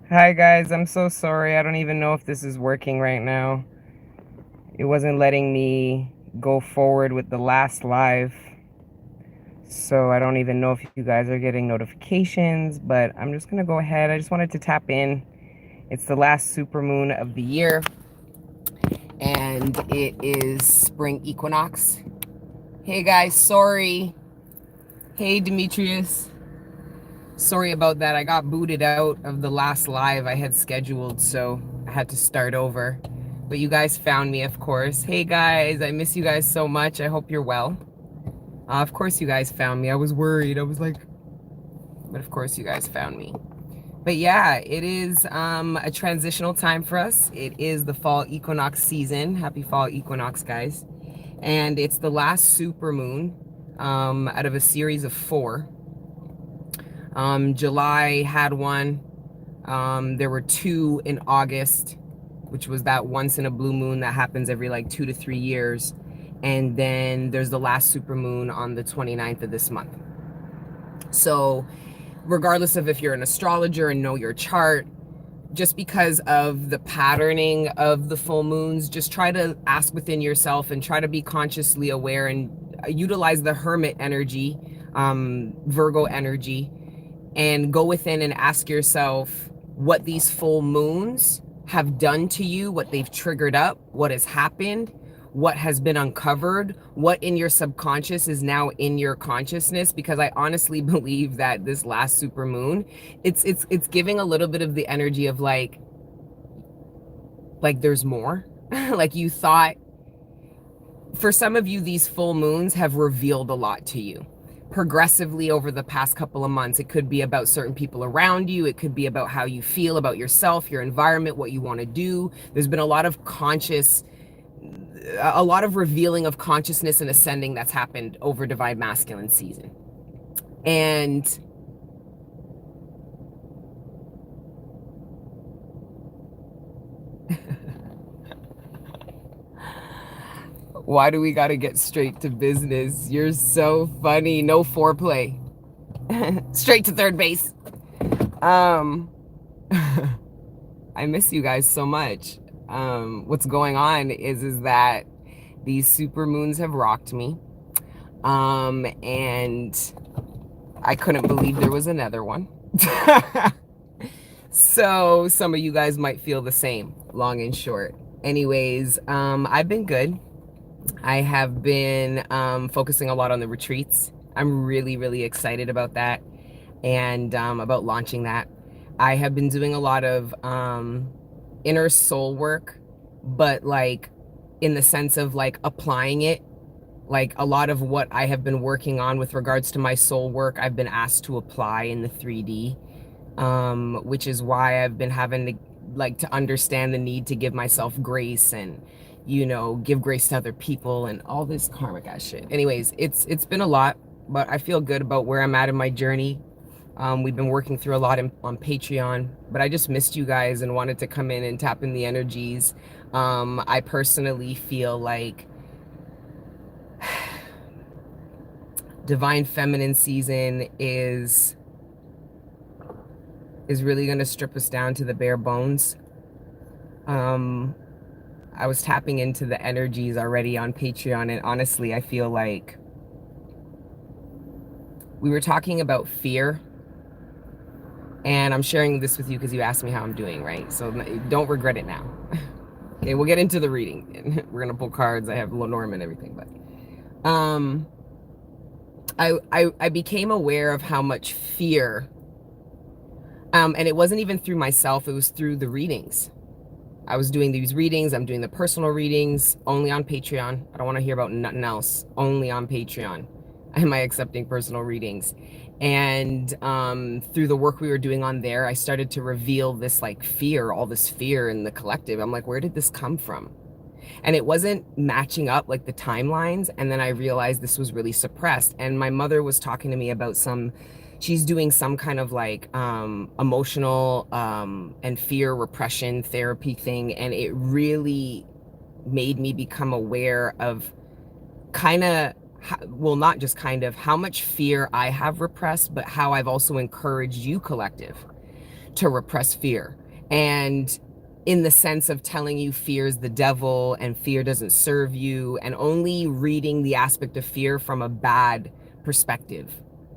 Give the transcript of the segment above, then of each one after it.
Hi guys, I'm so sorry. I don't even know if this is working right now. It wasn't letting me go forward with the last live. So I don't even know if you guys are getting notifications, but I'm just going to go ahead. I just wanted to tap in. It's the last super moon of the year, and it is spring equinox. Hey guys, sorry. Hey Demetrius. Sorry about that. I got booted out of the last live I had scheduled, so I had to start over. But you guys found me, of course. Hey guys, I miss you guys so much. I hope you're well. Of course you guys found me. I was worried. I was like, but of course you guys found me. But yeah, it is a transitional time for us. It is the fall equinox season. Happy fall equinox, guys. And it's the last super moon out of a series of 4. July had one. There were 2 in August, which was that once in a blue moon that happens every like 2 to 3 years. And then there's the last super moon on the 29th of this month. So regardless of if you're an astrologer and know your chart, just because of the patterning of the full moons, just try to ask within yourself and try to be consciously aware and utilize the hermit energy, Virgo energy, and go within and ask yourself what these full moons have done to you, what they've triggered up, what has happened, what has been uncovered, what in your subconscious is now in your consciousness. Because I honestly believe that this last super moon, it's giving a little bit of the energy of like there's more. Like you thought, for some of you, these full moons have revealed a lot to you progressively over the past couple of months. It could be about certain people around you. It could be about how you feel about yourself, your environment, what you want to do. There's been a lot of revealing of consciousness and ascending that's happened over Divine Masculine season. And why do we got to get straight to business? You're so funny. No foreplay. Straight to third base. Um, I miss you guys so much. What's going on is that these super moons have rocked me. And I couldn't believe there was another one. So some of you guys might feel the same, long and short. Anyways, I've been good. I have been focusing a lot on the retreats. I'm really, really excited about that and about launching that. I have been doing a lot of inner soul work, but like in the sense of like applying it. Like a lot of what I have been working on with regards to my soul work, I've been asked to apply in the 3D, which is why I've been having to understand the need to give myself grace and, you know, give grace to other people and all this karmic ass shit. Anyways, it's been a lot, but I feel good about where I'm at in my journey. We've been working through a lot on Patreon, but I just missed you guys and wanted to come in and tap in the energies. I personally feel like Divine Feminine season is really going to strip us down to the bare bones. I was tapping into the energies already on Patreon, and honestly, I feel like we were talking about fear, and I'm sharing this with you because you asked me how I'm doing, right? So don't regret it now. Okay, we'll get into the reading. We're gonna pull cards. I have Lenormand and everything, but I became aware of how much fear, and it wasn't even through myself, it was through the readings. I was doing these readings. I'm doing the personal readings only on Patreon. I don't want to hear about nothing else. Only on Patreon am I accepting personal readings. And through the work we were doing on there, I started to reveal this like fear, all this fear in the collective. I'm like, where did this come from? And it wasn't matching up like the timelines. And then I realized this was really suppressed. And my mother was talking to me about she's doing some kind of like emotional and fear repression therapy thing. And it really made me become aware of not just how much fear I have repressed, but how I've also encouraged you collective to repress fear. And in the sense of telling you fear is the devil and fear doesn't serve you, and only reading the aspect of fear from a bad perspective.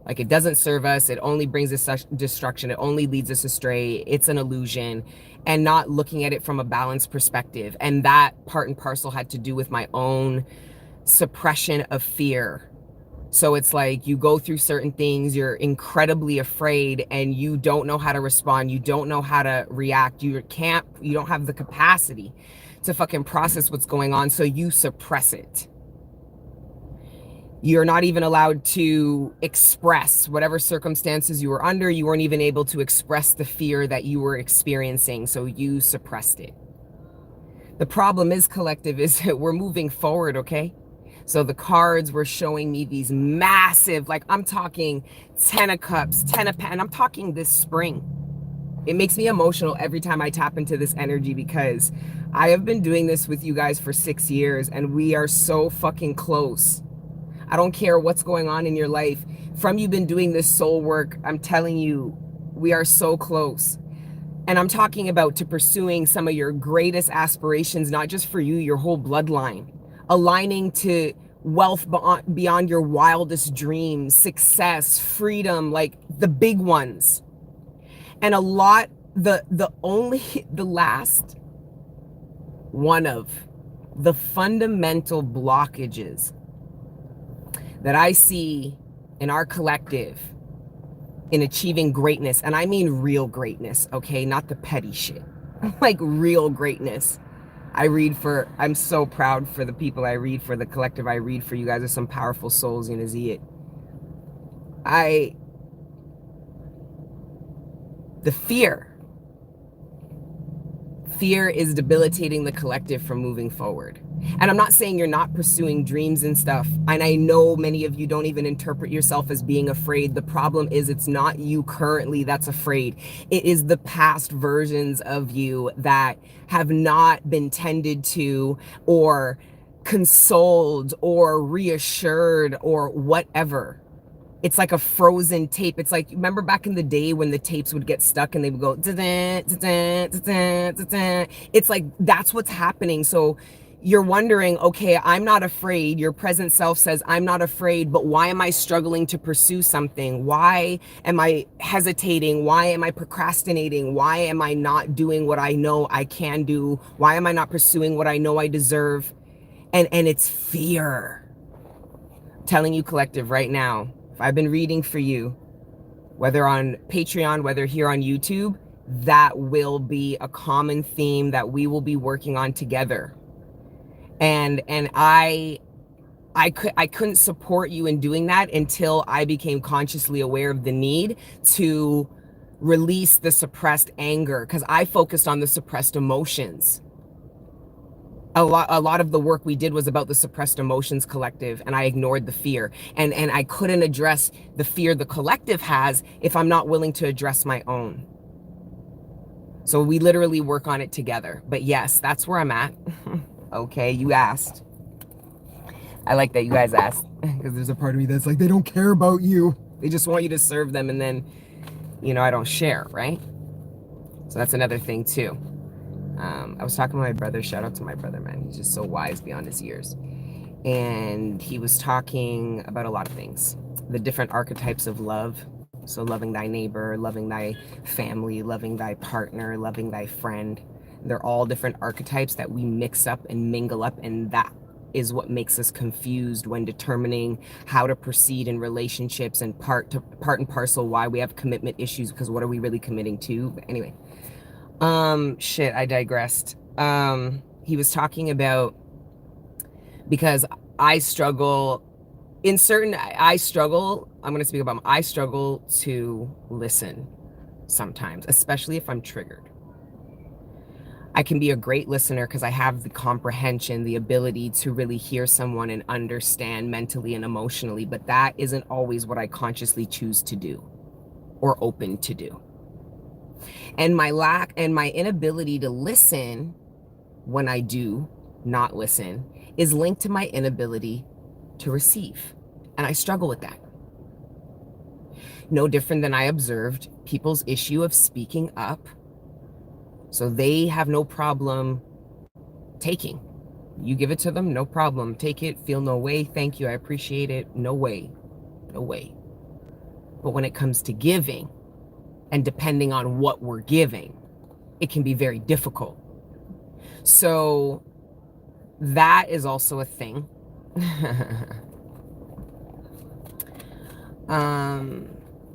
Like, it doesn't serve us, it only brings us destruction, it only leads us astray, it's an illusion, and not looking at it from a balanced perspective. And that part and parcel had to do with my own suppression of fear. So it's like you go through certain things, you're incredibly afraid, and you don't know how to respond, you don't know how to react, you don't have the capacity to fucking process what's going on, so you suppress it. You're not even allowed to express whatever circumstances you were under. You weren't even able to express the fear that you were experiencing, so you suppressed it. The problem is, collective, is that we're moving forward, okay? So the cards were showing me these massive, like, I'm talking 10 of cups, 10 of and I'm talking this spring. It makes me emotional every time I tap into this energy, because I have been doing this with you guys for 6 years and we are so fucking close. I don't care what's going on in your life. From you been doing this soul work, I'm telling you, we are so close. And I'm talking about to pursuing some of your greatest aspirations, not just for you, your whole bloodline. Aligning to wealth beyond your wildest dreams, success, freedom, like the big ones. And a lot, the last one of the fundamental blockages that I see in our collective in achieving greatness, and I mean real greatness, okay? Not the petty shit, like real greatness. I'm so proud for the people I read for, the collective I read for. You guys are some powerful souls, you know, see it. The fear is debilitating the collective from moving forward. And I'm not saying you're not pursuing dreams and stuff. And I know many of you don't even interpret yourself as being afraid. The problem is, it's not you currently that's afraid. It is the past versions of you that have not been tended to, or consoled, or reassured, or whatever. It's like a frozen tape. It's like, remember back in the day when the tapes would get stuck and they would go, da-da, da-da, da-da, da-da. It's like, that's what's happening. So you're wondering, okay, I'm not afraid. Your present self says, I'm not afraid, but why am I struggling to pursue something? Why am I hesitating? Why am I procrastinating? Why am I not doing what I know I can do? Why am I not pursuing what I know I deserve? And it's fear. I'm telling you, collective, right now, I've been reading for you, whether on Patreon, whether here on YouTube, that will be a common theme that we will be working on together. And I couldn't support you in doing that until I became consciously aware of the need to release the suppressed anger, because I focused on the suppressed emotions. A lot of the work we did was about the suppressed emotions, collective, and I ignored the fear. And I couldn't address the fear the collective has if I'm not willing to address my own. So we literally work on it together. But yes, that's where I'm at. Okay, you asked. I like that you guys asked, because there's a part of me that's like, they don't care about you. They just want you to serve them, and then, you know, I don't share, right? So that's another thing too. I was talking to my brother, shout out to my brother, man. He's just so wise beyond his years. And he was talking about a lot of things. The different archetypes of love. So loving thy neighbor, loving thy family, loving thy partner, loving thy friend. They're all different archetypes that we mix up and mingle up, and that is what makes us confused when determining how to proceed in relationships, and part and parcel why we have commitment issues, because what are we really committing to? But anyway, shit, I digressed. He was talking about, because I struggle I'm going to speak about, I struggle to listen sometimes, especially if I'm triggered. I can be a great listener because I have the comprehension, the ability to really hear someone and understand mentally and emotionally, but that isn't always what I consciously choose to do or open to do. And my inability to listen when I do not listen is linked to my inability to receive. And I struggle with that. No different than I observed people's issue of speaking up. So they have no problem taking. You give it to them, no problem. Take it, feel no way. Thank you, I appreciate it. No way. No way. But when it comes to giving, and depending on what we're giving, it can be very difficult. So that is also a thing.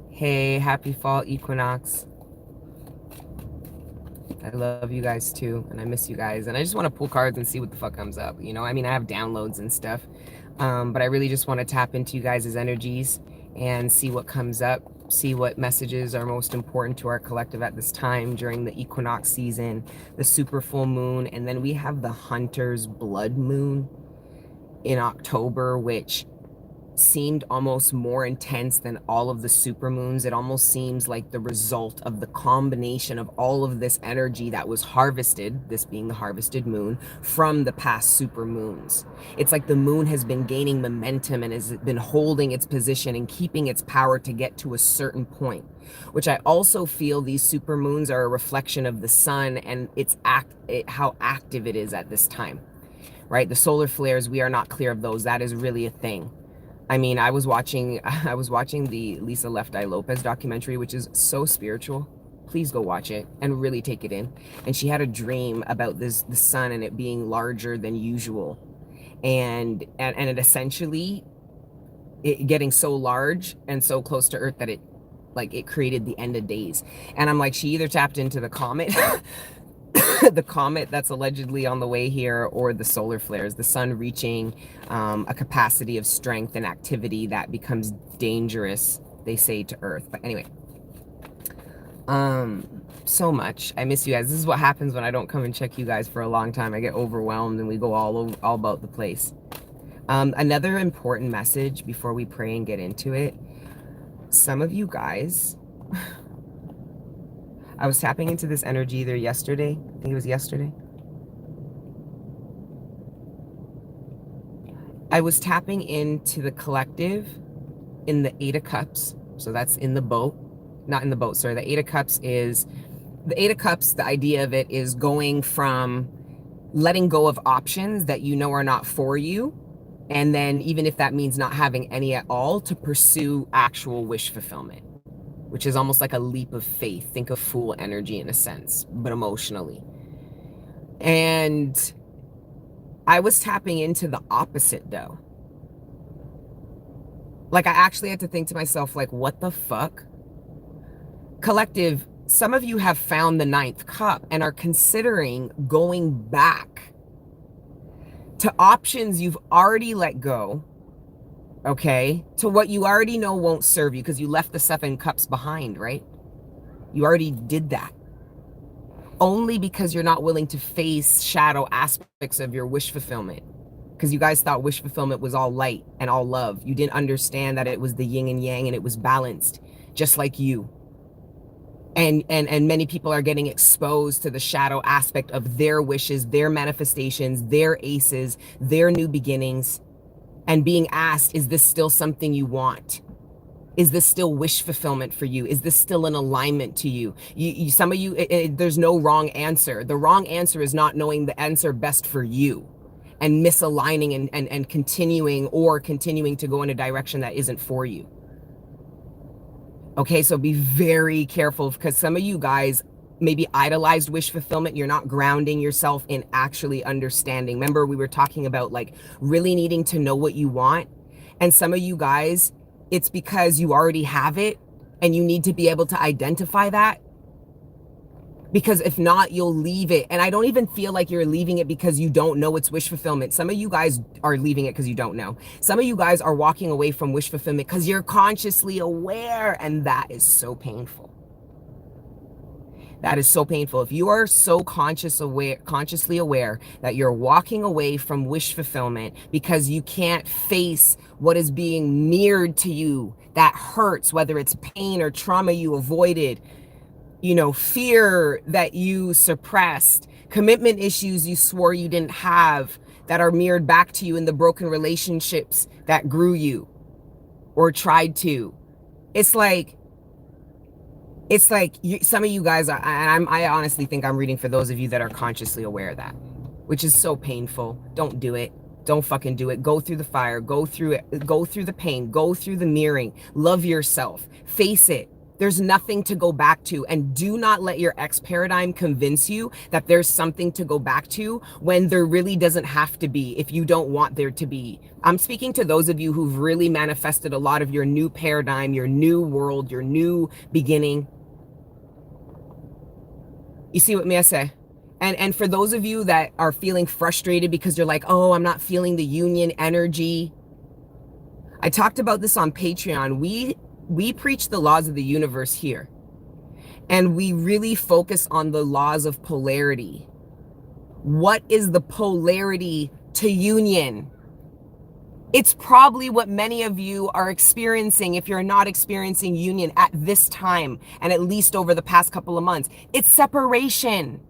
Hey, happy fall equinox. I love you guys too, and I miss you guys, and I just want to pull cards and see what the fuck comes up, you know? I mean, I have downloads and stuff, but I really just want to tap into you guys' energies and see what comes up, see what messages are most important to our collective at this time during the equinox season, the super full moon, and then we have the hunter's blood moon in October, which seemed almost more intense than all of the supermoons. It almost seems like the result of the combination of all of this energy that was harvested, this being the harvested moon, from the past supermoons. It's like the moon has been gaining momentum and has been holding its position and keeping its power to get to a certain point, which I also feel these supermoons are a reflection of the sun and how active it is at this time, right? The solar flares, we are not clear of those. That is really a thing. I mean, I was watching the Lisa Left Eye Lopez documentary, which is so spiritual. Please go watch it and really take it in. And she had a dream about the sun and it being larger than usual, and it essentially getting so large and so close to Earth that it created the end of days. And I'm like, she either tapped into the comet the comet that's allegedly on the way here, or the solar flares, the sun reaching a capacity of strength and activity that becomes dangerous, they say, to Earth. But anyway, so much. I miss you guys. This is what happens when I don't come and check you guys for a long time. I get overwhelmed and we go all about the place. Another important message before we pray and get into it. Some of you guys, I was tapping into this energy either yesterday, I think it was yesterday. I was tapping into the collective in the Eight of Cups. So that's in the boat, not in the boat, sorry. The Eight of Cups is, the Eight of Cups, the idea of it is going from letting go of options that you know are not for you. And then even if that means not having any at all, to pursue actual wish fulfillment, which is almost like a leap of faith. Think of fool energy in a sense, but emotionally. And I was tapping into the opposite though. Like I actually had to think to myself, like, what the fuck? Collective, some of you have found the ninth cup and are considering going back to options you've already let go, okay, to what you already know won't serve you because you left the seven cups behind, right? You already did that. Only because you're not willing to face shadow aspects of your wish fulfillment. Because you guys thought wish fulfillment was all light and all love. You didn't understand that it was the yin and yang and it was balanced, just like you. And many people are getting exposed to the shadow aspect of their wishes, their manifestations, their aces, their new beginnings, and being asked, is this still something you want? Is this still wish fulfillment for you? Is this still an alignment to you? Some of you, there's no wrong answer. The wrong answer is not knowing the answer best for you and misaligning and continuing to go in a direction that isn't for you. Okay, so be very careful because some of you guys maybe idolized wish fulfillment. You're not grounding yourself in actually understanding. Remember, we were talking about like really needing to know what you want. And some of you guys, it's because you already have it and you need to be able to identify that. Because if not, you'll leave it. And I don't even feel like you're leaving it because you don't know it's wish fulfillment. Some of you guys are leaving it because you don't know. Some of you guys are walking away from wish fulfillment because you're consciously aware. And that is so painful. That is so painful. If you are so consciously aware that you're walking away from wish fulfillment because you can't face what is being mirrored to you, that hurts, whether it's pain or trauma you avoided, you know, fear that you suppressed, commitment issues you swore you didn't have that are mirrored back to you in the broken relationships that grew you or tried to. It's like It's like some of you guys are, and I honestly think I'm reading for those of you that are consciously aware of that, which is so painful. Don't do it. Don't fucking do it. Go through the fire, go through it, go through the pain, go through the mirroring, love yourself, face it. There's nothing to go back to, and do not let your ex paradigm convince you that there's something to go back to when there really doesn't have to be if you don't want there to be. I'm speaking to those of you who've really manifested a lot of your new paradigm, your new world, your new beginning. You see what me I say? And for those of you that are feeling frustrated because you're like, oh, I'm not feeling the union energy. I talked about this on Patreon. We preach the laws of the universe here. And we really focus on the laws of polarity. What is the polarity to union? It's probably what many of you are experiencing if you're not experiencing union at this time, and at least over the past couple of months. It's separation.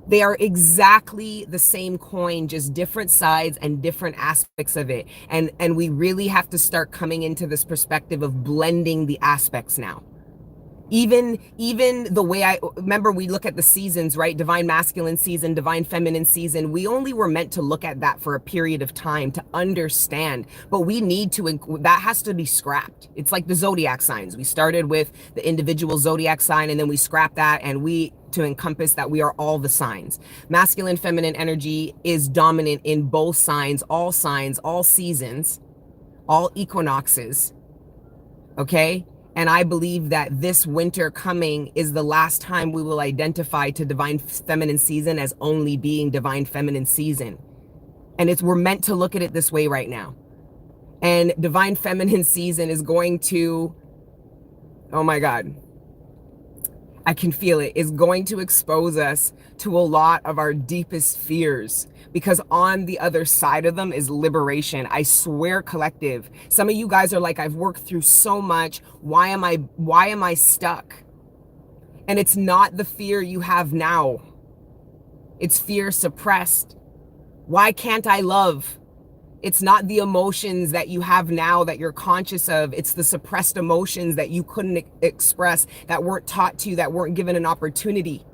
They are exactly the same coin, just different sides and different aspects of it. And we really have to start coming into this perspective of blending the aspects now. Even the way I remember, we look at the seasons, right? Divine masculine season, divine feminine season. We only were meant to look at that for a period of time to understand, but we need to, that has to be scrapped. It's like the zodiac signs. We started with the individual zodiac sign, and then we scrapped that, and to encompass that we are all the signs. Masculine, feminine energy is dominant in both signs, all seasons, all equinoxes. Okay? And I believe that this winter coming is the last time we will identify to divine feminine season as only being divine feminine season. And we're meant to look at it this way right now. And divine feminine season is going to, oh my God, I can feel it, is going to expose us to a lot of our deepest fears, because on the other side of them is liberation. I swear, collective. Some of you guys are like, I've worked through so much. Why am I stuck? And it's not the fear you have now. It's fear suppressed. Why can't I love? It's not the emotions that you have now that you're conscious of. It's the suppressed emotions that you couldn't express, that weren't taught to you, that weren't given an opportunity.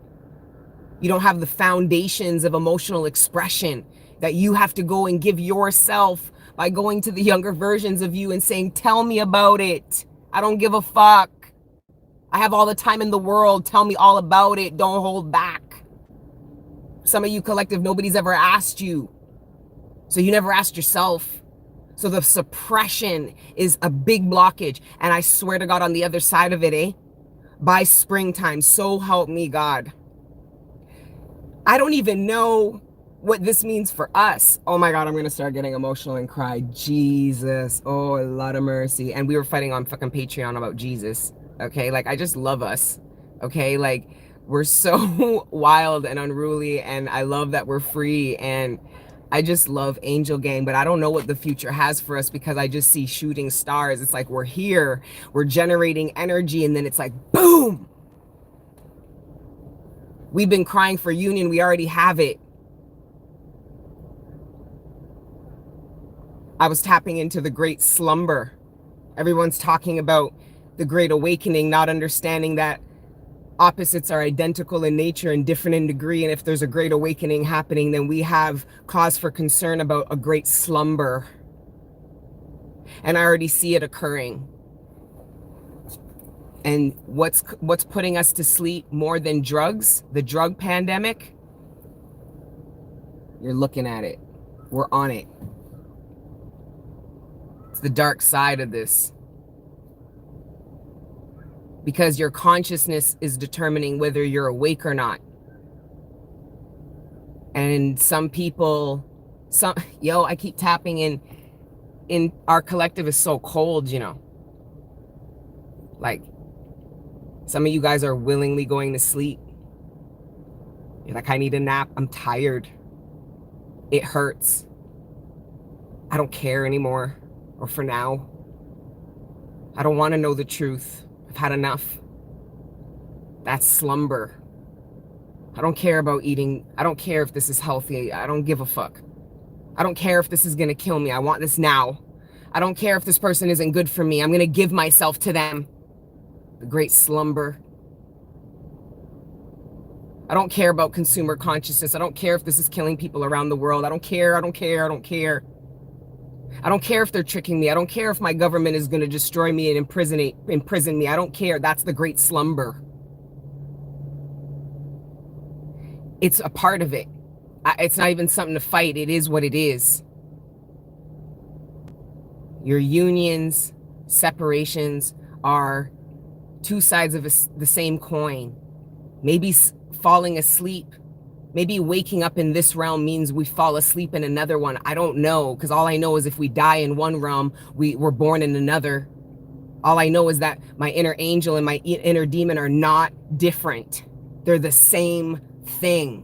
You don't have the foundations of emotional expression that you have to go and give yourself by going to the younger versions of you and saying, tell me about it. I don't give a fuck. I have all the time in the world. Tell me all about it. Don't hold back. Some of you collective, nobody's ever asked you. So you never asked yourself. So the suppression is a big blockage. And I swear to God, on the other side of it, by springtime, so help me God. I don't even know what this means for us. Oh my God, I'm going to start getting emotional and cry. Jesus. Oh, a lot of mercy. And we were fighting on fucking Patreon about Jesus. Okay. Like, I just love us. Okay. Like, we're so wild and unruly, and I love that we're free, and I just love Angel Gang, but I don't know what the future has for us, because I just see shooting stars. It's like we're here, we're generating energy, and then it's like, boom! We've been crying for union, we already have it. I was tapping into the great slumber. Everyone's talking about the great awakening, not understanding that opposites are identical in nature and different in degree. And if there's a great awakening happening, then we have cause for concern about a great slumber. And I already see it occurring. And what's putting us to sleep more than drugs? The drug pandemic? You're looking at it. We're on it. It's the dark side of this. Because your consciousness is determining whether you're awake or not. And some people, I keep tapping in our collective is so cold, you know. Like, some of you guys are willingly going to sleep. You're like, I need a nap. I'm tired. It hurts. I don't care anymore, or for now. I don't want to know the truth. I've had enough. That's slumber. I don't care about eating. I don't care if this is healthy. I don't give a fuck. I don't care if this is going to kill me. I want this now. I don't care if this person isn't good for me. I'm going to give myself to them. the great slumber. I don't care about consumer consciousness. I don't care if this is killing people around the world. I don't care. I don't care. I don't care. I don't care if they're tricking me. I don't care if my government is going to destroy me and imprison me. I don't care. That's the great slumber. It's a part of it. It's not even something to fight. It is what it is. Your unions, separations are two sides of the same coin. Maybe falling asleep, maybe waking up in this realm means we fall asleep in another one. I don't know, because all I know is if we die in one realm, we're born in another. All I know is that my inner angel and my inner demon are not different. They're the same thing.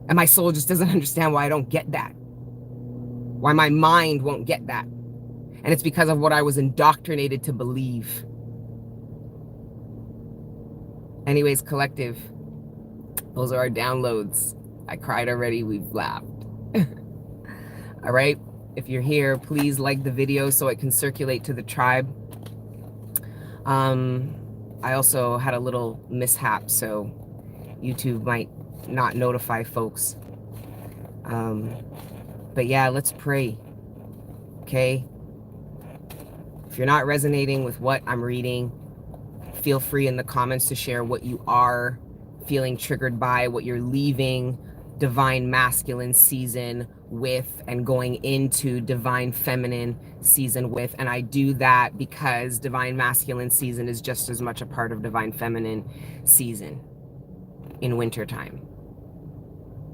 And my soul just doesn't understand why I don't get that. Why my mind won't get that. And it's because of what I was indoctrinated to believe. Anyways, collective, those are our downloads. I cried already, we've laughed. All right, if you're here, please like the video so it can circulate to the tribe. I also had a little mishap, so YouTube might not notify folks. But yeah, let's pray, okay? If you're not resonating with what I'm reading, feel free in the comments to share what you are feeling triggered by, what you're leaving divine masculine season with and going into divine feminine season with. And I do that because divine masculine season is just as much a part of divine feminine season in wintertime.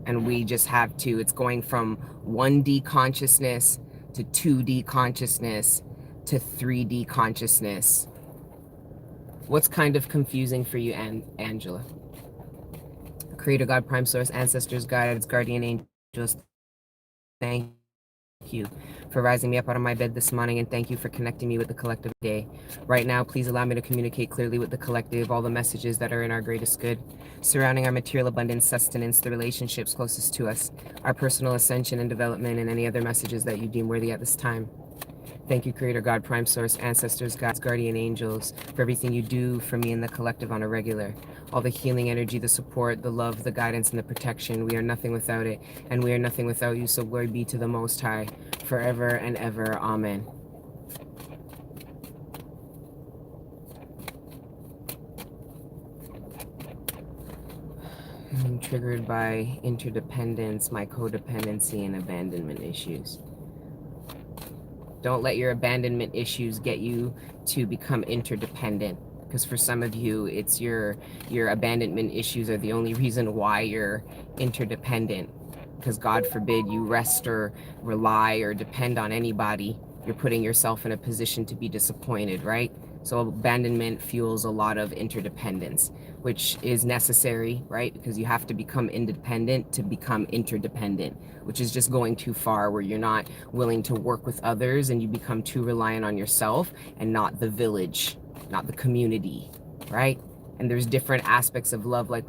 And we just have to, it's going from 1D consciousness to 2D consciousness to 3D consciousness. What's kind of confusing for you, Angela? Creator, God, Prime Source, Ancestors, Guides, Guardian Angels, thank you for rising me up out of my bed this morning, and thank you for connecting me with the collective day. Right now, please allow me to communicate clearly with the collective, all the messages that are in our greatest good, surrounding our material abundance, sustenance, the relationships closest to us, our personal ascension and development, and any other messages that you deem worthy at this time. Thank you, Creator, God, Prime Source, Ancestors, Guides, Guardian Angels, for everything you do for me and the collective on a regular. All the healing energy, the support, the love, the guidance, and the protection. We are nothing without it, and we are nothing without you, so glory be to the Most High, forever and ever. Amen. I'm triggered by interdependence, my codependency, and abandonment issues. Don't let your abandonment issues get you to become interdependent, because for some of you, it's your abandonment issues are the only reason why you're interdependent, because God forbid you rest or rely or depend on anybody. You're putting yourself in a position to be disappointed, right? So abandonment fuels a lot of interdependence, which is necessary, right? Because you have to become independent to become interdependent, which is just going too far, where you're not willing to work with others and you become too reliant on yourself and not the village, not the community, right? And there's different aspects of love, like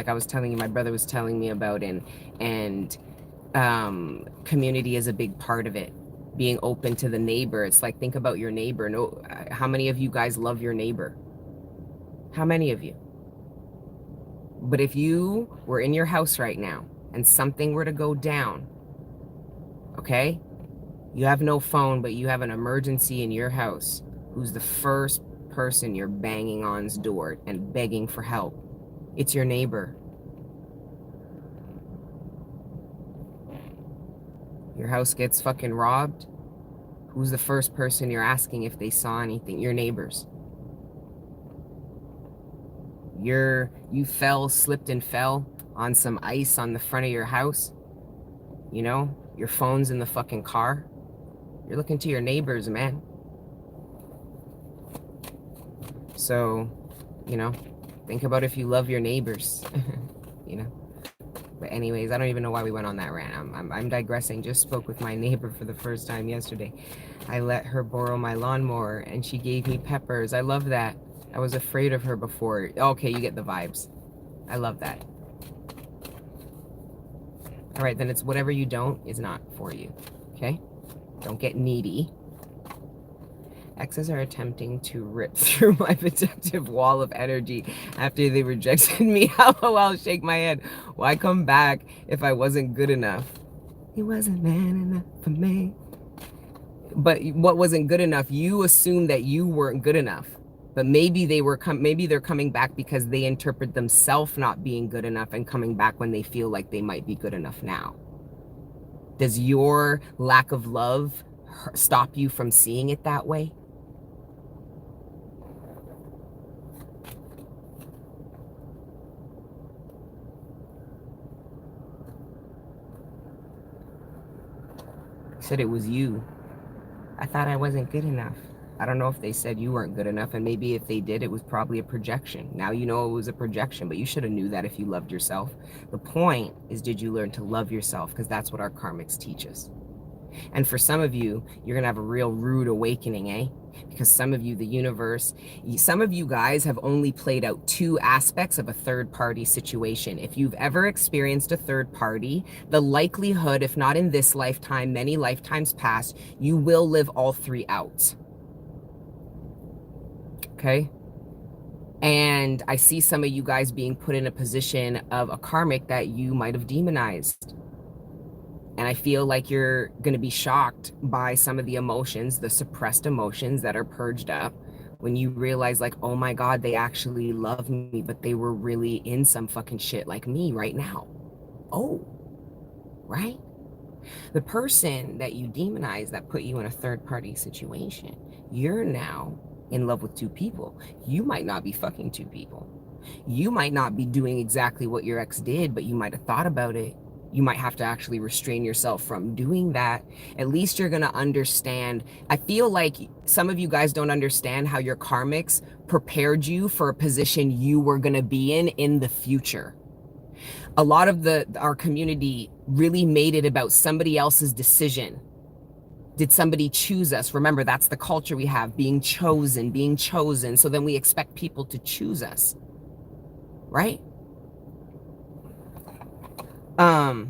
I was telling you, my brother was telling me about, and community is a big part of it. Being open to the neighbor. It's like, think about your neighbor. No, how many of you guys love your neighbor? How many of you? But if you were in your house right now and something were to go down, okay? You have no phone, but you have an emergency in your house. Who's the first person you're banging on's door and begging for help? It's your neighbor. Your house gets fucking robbed. Who's the first person you're asking if they saw anything? Your neighbors. You slipped and fell on some ice on the front of your house. You know, your phone's in the fucking car. You're looking to your neighbors, man. So, you know, think about if you love your neighbors, you know. But anyways, I don't even know why we went on that rant. I'm digressing. Just spoke with my neighbor for the first time yesterday. I let her borrow my lawnmower and she gave me peppers. I love that. I was afraid of her before. Okay, you get the vibes. I love that. All right, then it's whatever you don't is not for you. Okay? Don't get needy. Exes are attempting to rip through my protective wall of energy after they rejected me. LOL, shake my head. Why come back if I wasn't good enough? He wasn't man enough for me. But what wasn't good enough? You assumed that you weren't good enough. But maybe maybe they're coming back because they interpret themselves not being good enough and coming back when they feel like they might be good enough now. Does your lack of love stop you from seeing it that way? Said it was you. I thought I wasn't good enough. I don't know if they said you weren't good enough, and maybe if they did, it was probably a projection. Now you know it was a projection, but you should have knew that if you loved yourself. The point is, did you learn to love yourself? Because that's what our karmics teach us. And for some of you, you're going to have a real rude awakening, eh? Because some of you, the universe, some of you guys have only played out 2 aspects of a third party situation. If you've ever experienced a third party, the likelihood, if not in this lifetime, many lifetimes past, you will live all 3 out. Okay? And I see some of you guys being put in a position of a karmic that you might have demonized. And I feel like you're going to be shocked by some of the emotions, the suppressed emotions that are purged up when you realize, like, oh my God, they actually love me, but they were really in some fucking shit like me right now. Oh, right? The person that you demonize that put you in a third party situation, you're now in love with 2 people. You might not be fucking 2 people. You might not be doing exactly what your ex did, but you might have thought about it. You might have to actually restrain yourself from doing that. At least you're going to understand. I feel like some of you guys don't understand how your karmics prepared you for a position you were going to be in the future. A lot of our community really made it about somebody else's decision. Did somebody choose us? Remember, that's the culture we have, being chosen, being chosen. So then we expect people to choose us, right? I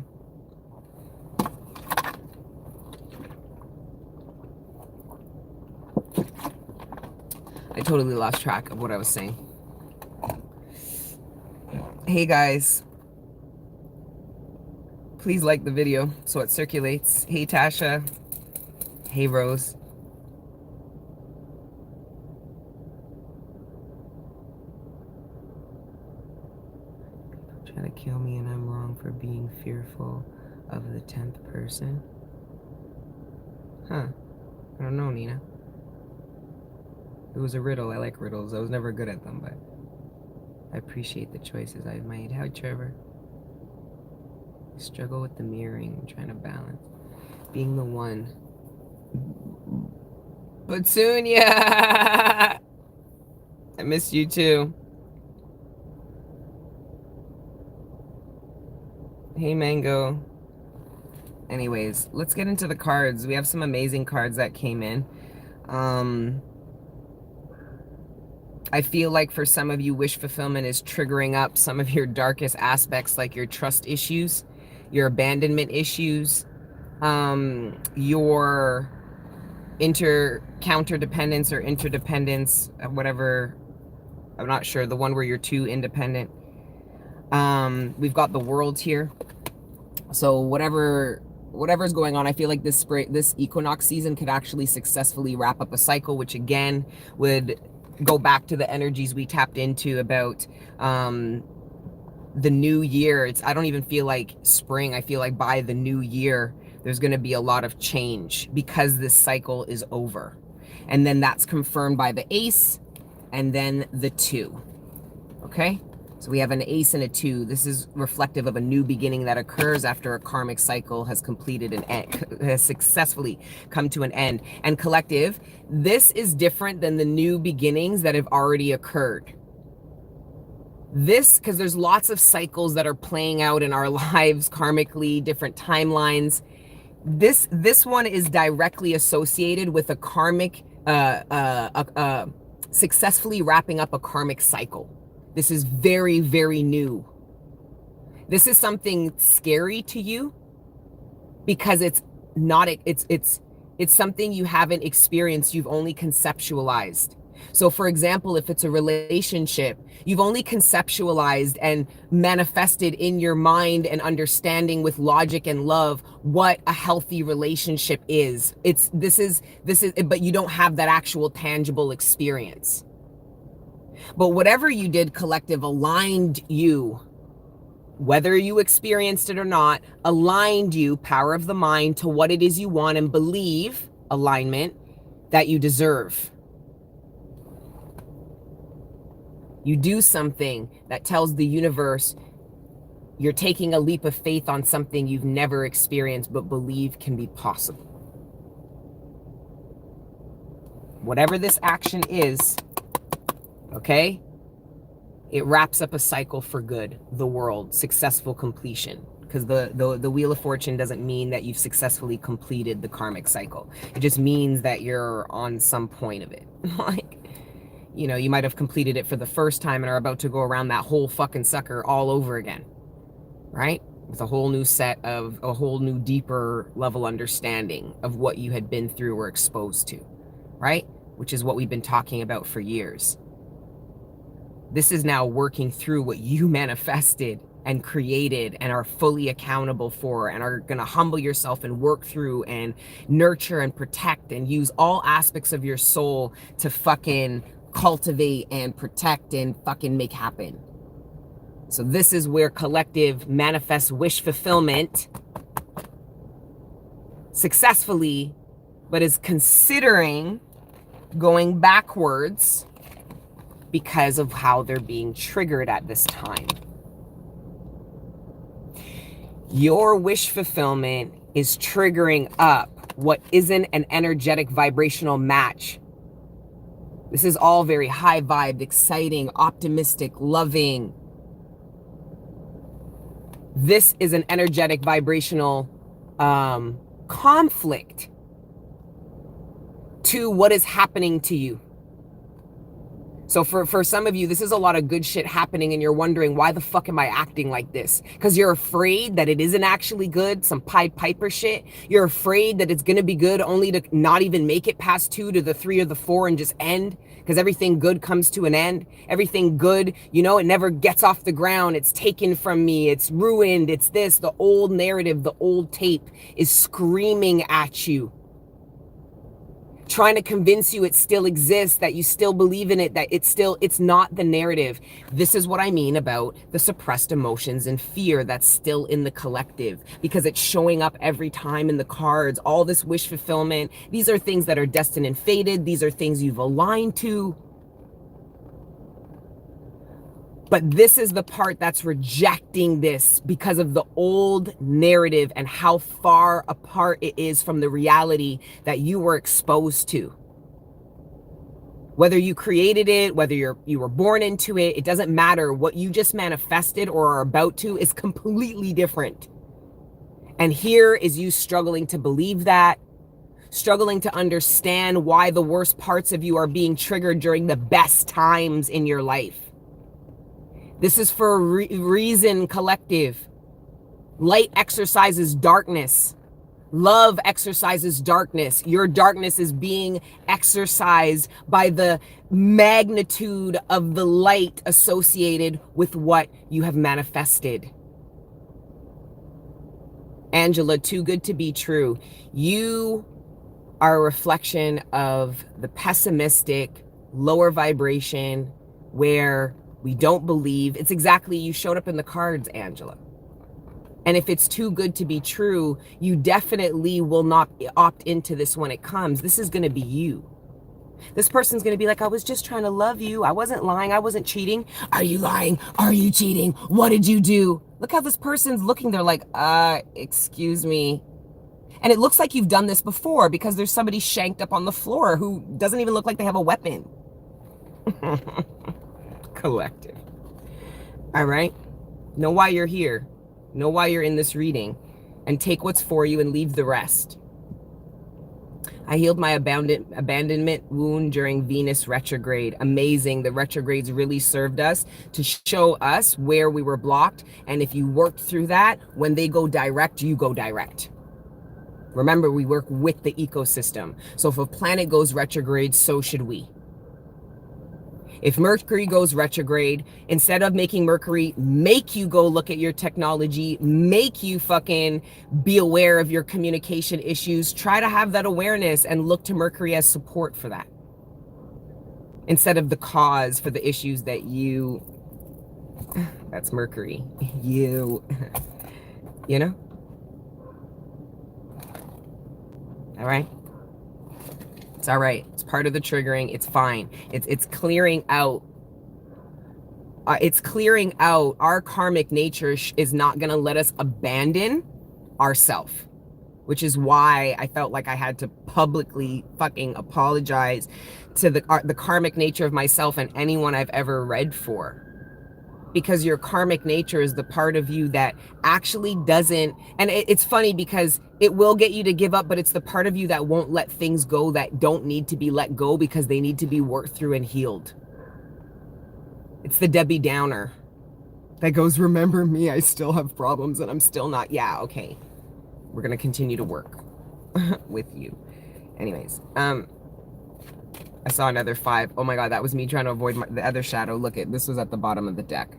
totally lost track of what I was saying. Hey guys, please like the video so it circulates. Hey Tasha. Hey Rose. Trying to kill me and I'm wrong for being fearful of the 10th person. Huh. I don't know, Nina. It was a riddle. I like riddles. I was never good at them, but I appreciate the choices I've made. Hi, Trevor. Struggle with the mirroring. I'm trying to balance. Being the one. Petunia! I missed you too. Hey, Mango. Anyways, let's get into the cards. We have some amazing cards that came in. I feel like for some of you, wish fulfillment is triggering up some of your darkest aspects, like your trust issues, your abandonment issues, your counterdependence or interdependence, whatever. I'm not sure. The one where you're too independent. We've got the world here. So whatever's going on, I feel like this equinox season could actually successfully wrap up a cycle, which again would go back to the energies we tapped into about the new year. I don't even feel like spring. I feel like by the new year, there's going to be a lot of change because this cycle is over. And then that's confirmed by the ace and then the 2. Okay? So we have an ace and a 2. This is reflective of a new beginning that occurs after a karmic cycle has completed has successfully come to an end. And collective, this is different than the new beginnings that have already occurred. This, because there's lots of cycles that are playing out in our lives karmically, different timelines. This one is directly associated with a karmic, successfully wrapping up a karmic cycle. This is very, very new. This is something scary to you because it's It's something you haven't experienced, you've only conceptualized. So for example, if it's a relationship, you've only conceptualized and manifested in your mind and understanding with logic and love what a healthy relationship is. This is, but you don't have that actual tangible experience. But whatever you did, collective, aligned you, whether you experienced it or not, aligned you, power of the mind, to what it is you want and believe, alignment, that you deserve. You do something that tells the universe you're taking a leap of faith on something you've never experienced but believe can be possible. Whatever this action is, okay, it wraps up a cycle for good, the world, successful completion. Because the Wheel of Fortune doesn't mean that you've successfully completed the karmic cycle. It just means that you're on some point of it. Like, you know, you might have completed it for the first time and are about to go around that whole fucking sucker all over again, right? With a whole new set of, a whole new deeper level understanding of what you had been through or exposed to, right? Which is what we've been talking about for years. This is now working through what you manifested and created and are fully accountable for, and are going to humble yourself and work through and nurture and protect and use all aspects of your soul to fucking cultivate and protect and fucking make happen. So this is where collective manifests wish fulfillment successfully, but is considering going backwards because of how they're being triggered at this time. Your wish fulfillment is triggering up what isn't an energetic vibrational match. This is all very high vibe, exciting, optimistic, loving. This is an energetic vibrational conflict to what is happening to you. So for some of you, this is a lot of good shit happening and you're wondering, why the fuck am I acting like this? Because you're afraid that it isn't actually good, some Pied Piper shit. You're afraid that it's going to be good only to not even make it past 2 to the 3 or the 4 and just end. Because everything good comes to an end. Everything good, you know, it never gets off the ground. It's taken from me. It's ruined. It's this. The old narrative, the old tape is screaming at you, trying to convince you it still exists, that you still believe in it, that it's not the narrative. This is what I mean about the suppressed emotions and fear that's still in the collective, because it's showing up every time in the cards. All this wish fulfillment, these are things that are destined and fated. These are things you've aligned to. But this is the part that's rejecting this because of the old narrative and how far apart it is from the reality that you were exposed to. Whether you created it, whether you were born into it, it doesn't matter. What you just manifested or are about to is completely different. And here is you struggling to believe that, struggling to understand why the worst parts of you are being triggered during the best times in your life. This is for a reason, collective. Light exercises darkness. Love exercises darkness. Your darkness is being exercised by the magnitude of the light associated with what you have manifested. Angela, too good to be true. You are a reflection of the pessimistic, lower vibration where we don't believe. It's exactly, you showed up in the cards, Angela. And if it's too good to be true, you definitely will not opt into this when it comes. This is going to be you. This person's going to be like, I was just trying to love you. I wasn't lying. I wasn't cheating. Are you lying? Are you cheating? What did you do? Look how this person's looking. They're like, excuse me. And it looks like you've done this before because there's somebody shanked up on the floor who doesn't even look like they have a weapon. Collective. All right. Know why you're here. Know why you're in this reading, and take what's for you and leave the rest. I healed my abandonment wound during Venus retrograde. Amazing. The retrogrades really served us to show us where we were blocked. And if you worked through that, when they go direct, you go direct. Remember, we work with the ecosystem. So if a planet goes retrograde, so should we. If Mercury goes retrograde, instead of making Mercury make you go look at your technology, make you fucking be aware of your communication issues, try to have that awareness and look to Mercury as support for that. Instead of the cause for the issues that you, that's Mercury, you know? All right? It's all right. It's part of the triggering. It's fine. It's clearing out. It's clearing out. Our karmic nature is not going to let us abandon ourself, which is why I felt like I had to publicly fucking apologize to the karmic nature of myself and anyone I've ever read for. Because your karmic nature is the part of you that actually doesn't, and it's funny because it will get you to give up, but it's the part of you that won't let things go that don't need to be let go because they need to be worked through and healed. It's the Debbie Downer that goes, remember me, I still have problems and I'm still not, yeah, okay. We're gonna continue to work with you. Anyways, I saw another 5. Oh my God, that was me trying to avoid the other shadow. Look, this was at the bottom of the deck.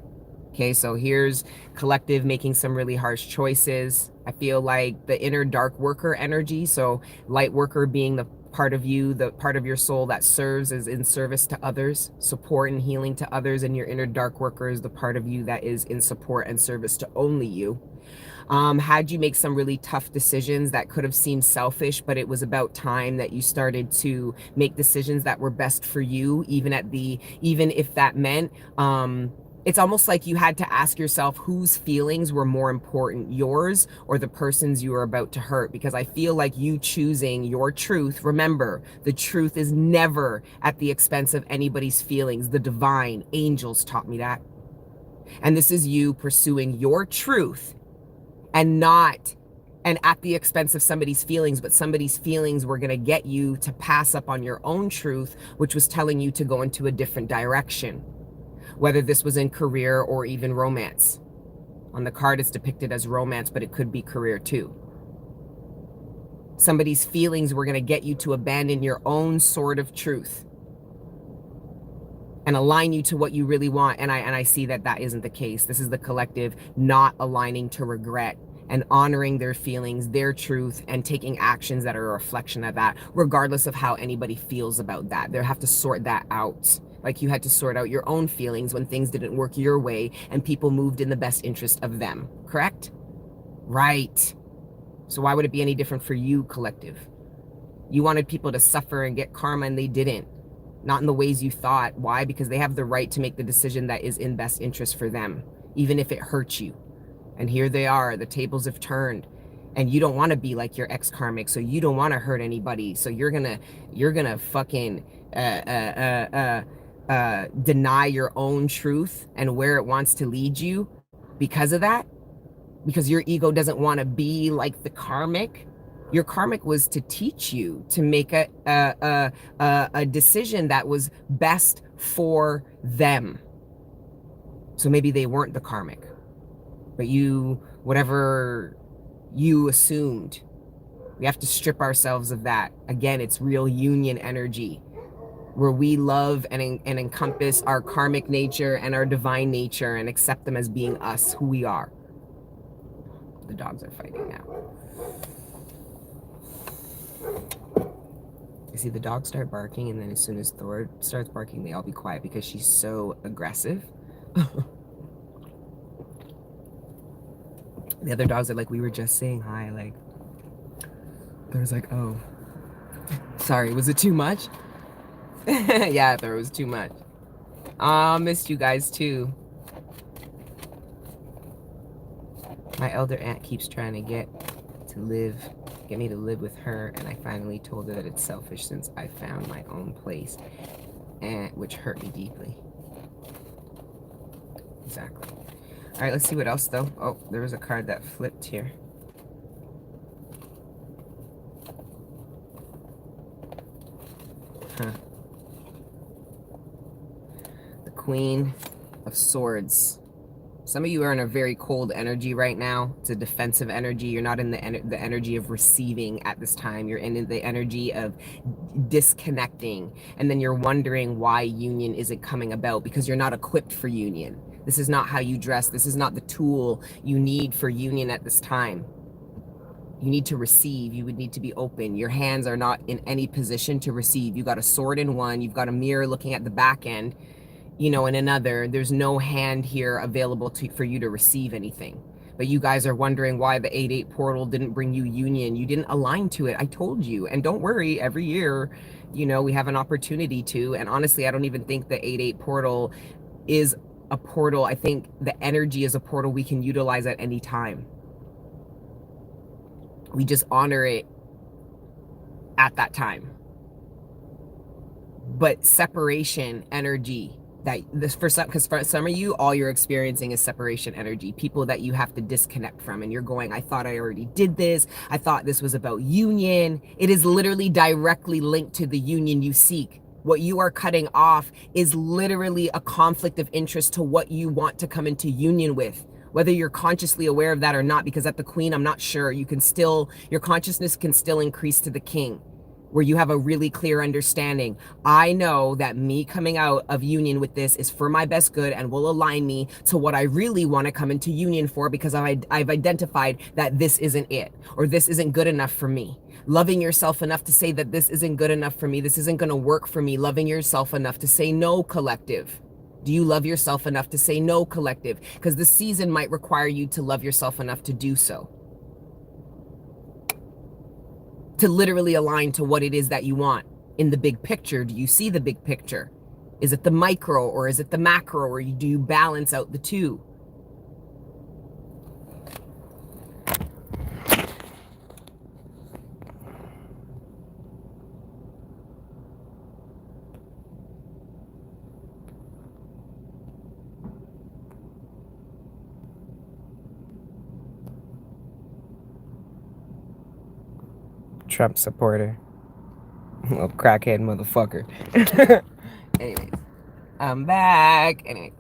Okay, so here's collective making some really harsh choices. I feel like the inner dark worker energy. So light worker being the part of you, the part of your soul that serves is in service to others, support and healing to others. And your inner dark worker is the part of you that is in support and service to only you. Had you make some really tough decisions that could have seemed selfish, but it was about time that you started to make decisions that were best for you, even if that meant, it's almost like you had to ask yourself whose feelings were more important, yours or the person's you were about to hurt. Because I feel like you choosing your truth, remember, the truth is never at the expense of anybody's feelings. The divine angels taught me that. And this is you pursuing your truth and at the expense of somebody's feelings, but somebody's feelings were going to get you to pass up on your own truth, which was telling you to go into a different direction, whether this was in career or even romance. On the card, it's depicted as romance, but it could be career too. Somebody's feelings were going to get you to abandon your own sword of truth and align you to what you really want. And I see that that isn't the case. This is the collective not aligning to regret and honoring their feelings, their truth, and taking actions that are a reflection of that, regardless of how anybody feels about that. They have to sort that out. Like you had to sort out your own feelings when things didn't work your way and people moved in the best interest of them. Correct? Right. So why would it be any different for you, collective? You wanted people to suffer and get karma and they didn't. Not in the ways you thought. Why? Because they have the right to make the decision that is in best interest for them, even if it hurts you. And here they are, the tables have turned, and you don't want to be like your ex-karmic, so you don't want to hurt anybody. So you're gonna fucking deny your own truth and where it wants to lead you because of that, because your ego doesn't want to be like the karmic. Your karmic was to teach you to make a decision that was best for them. So maybe they weren't the karmic, but whatever you assumed, we have to strip ourselves of that. Again, it's real union energy where we love and encompass our karmic nature and our divine nature and accept them as being us, who we are. The dogs are fighting now. I see the dogs start barking, and then as soon as Thor starts barking, they all be quiet because she's so aggressive. The other dogs are like, we were just saying hi, like, Thor's like, oh, sorry, was it too much? Yeah, Thor, it was too much. Missed you guys too. My elder aunt keeps trying to get me to live with her, and I finally told her that it's selfish since I found my own place, which hurt me deeply. Exactly. All right, let's see what else though. Oh, there was a card that flipped here. Huh. The Queen of Swords. Some of you are in a very cold energy right now. It's a defensive energy. You're not in the energy of receiving at this time. You're in the energy of disconnecting. And then you're wondering why union isn't coming about, because you're not equipped for union. This is not how you dress. This is not the tool you need for union at this time. You need to receive. You would need to be open. Your hands are not in any position to receive. You got a sword in one. You've got a mirror looking at the back end, you know, in another. There's no hand here available for you to receive anything. But you guys are wondering why the 8-8 portal didn't bring you union. You didn't align to it. I told you. And don't worry, every year, you know, we have an opportunity to. And honestly, I don't even think the 8-8 portal is a portal. I think the energy is a portal we can utilize at any time. We just honor it at that time. But separation energy, that this because for some of you, all you're experiencing is separation energy, people that you have to disconnect from, and you're going, I thought I already did this. I thought this was about union. It is literally directly linked to the union you seek. What you are cutting off is literally a conflict of interest to what you want to come into union with. Whether you're consciously aware of that or not, because at the Queen, I'm not sure. You can still, your consciousness can still increase to the King, where you have a really clear understanding. I know that me coming out of union with this is for my best good and will align me to what I really want to come into union for, because I've identified that this isn't it, or this isn't good enough for me. Loving yourself enough to say that this isn't good enough for me, this isn't going to work for me. Loving yourself enough to say no, collective. Do you love yourself enough to say no, collective? Because this season might require you to love yourself enough to do so. To literally align to what it is that you want in the big picture. Do you see the big picture? Is it the micro or is it the macro, or do you balance out the two? Trump supporter. Little crackhead motherfucker. Anyways, I'm back. Anyway,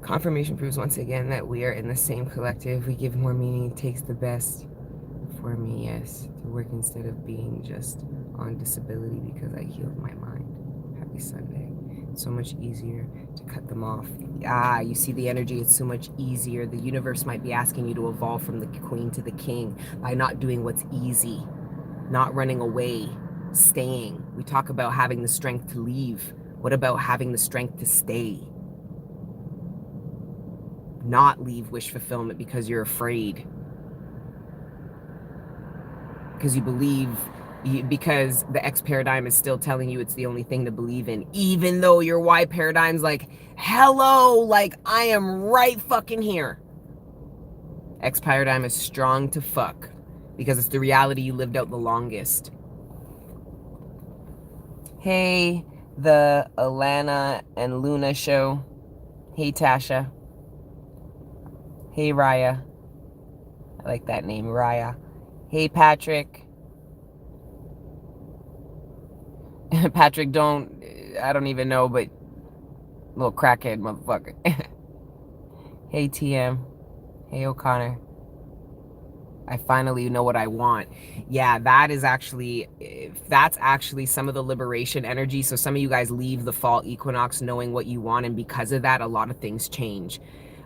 confirmation proves once again that we are in the same collective. We give more meaning. It takes the best for me, yes, to work instead of being just on disability because I healed my mind. Happy Sunday. It's so much easier to cut them off. Ah, you see the energy. It's so much easier. The universe might be asking you to evolve from the Queen to the King by not doing what's easy. Not running away, staying. We talk about having the strength to leave. What about having the strength to stay? Not leave wish fulfillment because you're afraid. Because you believe, because the X paradigm is still telling you it's the only thing to believe in. Even though your Y paradigm's like, hello, like I am right fucking here. X paradigm is strong to fuck. Because it's the reality you lived out the longest. Hey, the Alana and Luna show. Hey, Tasha. Hey, Raya. I like that name, Raya. Hey, Patrick. Patrick, I don't even know, but little crackhead motherfucker. Hey, TM. Hey, O'Connor. I finally know what I want. Yeah, that's actually some of the liberation energy. So some of you guys leave the fall equinox knowing what you want, and because of that, a lot of things change.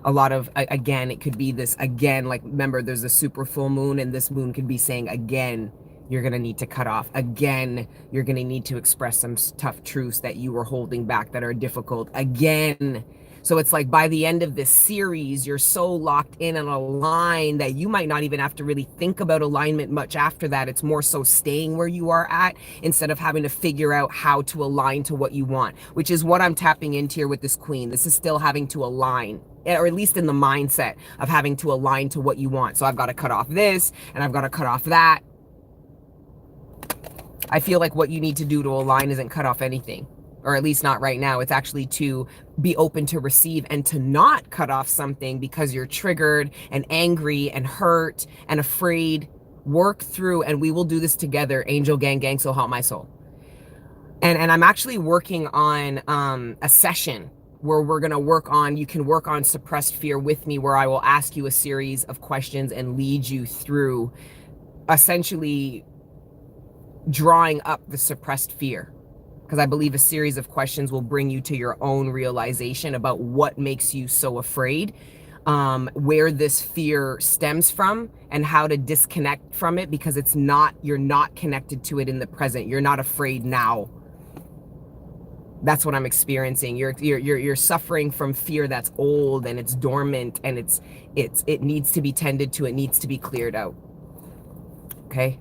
A lot of, again, it could be this, again, like, remember, there's a super full moon, and this moon could be saying, again, you're going to need to cut off. Again, you're going to need to express some tough truths that you were holding back that are difficult. Again. So it's like by the end of this series, you're so locked in and aligned that you might not even have to really think about alignment much after that. It's more so staying where you are at instead of having to figure out how to align to what you want, which is what I'm tapping into here with this Queen. This is still having to align, or at least in the mindset of having to align to what you want. So I've got to cut off this and I've got to cut off that. I feel like what you need to do to align isn't cut off anything. Or at least not right now. It's actually to be open to receive and to not cut off something because you're triggered and angry and hurt and afraid. Work through, and we will do this together. Angel gang, so help my soul. And I'm actually working on a session where we're going to work on, you can work on suppressed fear with me, where I will ask you a series of questions and lead you through essentially drawing up the suppressed fear. Because I believe a series of questions will bring you to your own realization about what makes you so afraid, where this fear stems from, and how to disconnect from it, because it's not, you're not connected to it in the present. You're not afraid now. That's what I'm experiencing. You're suffering from fear that's old and it's dormant, and it needs to be tended to. It needs to be cleared out. Okay.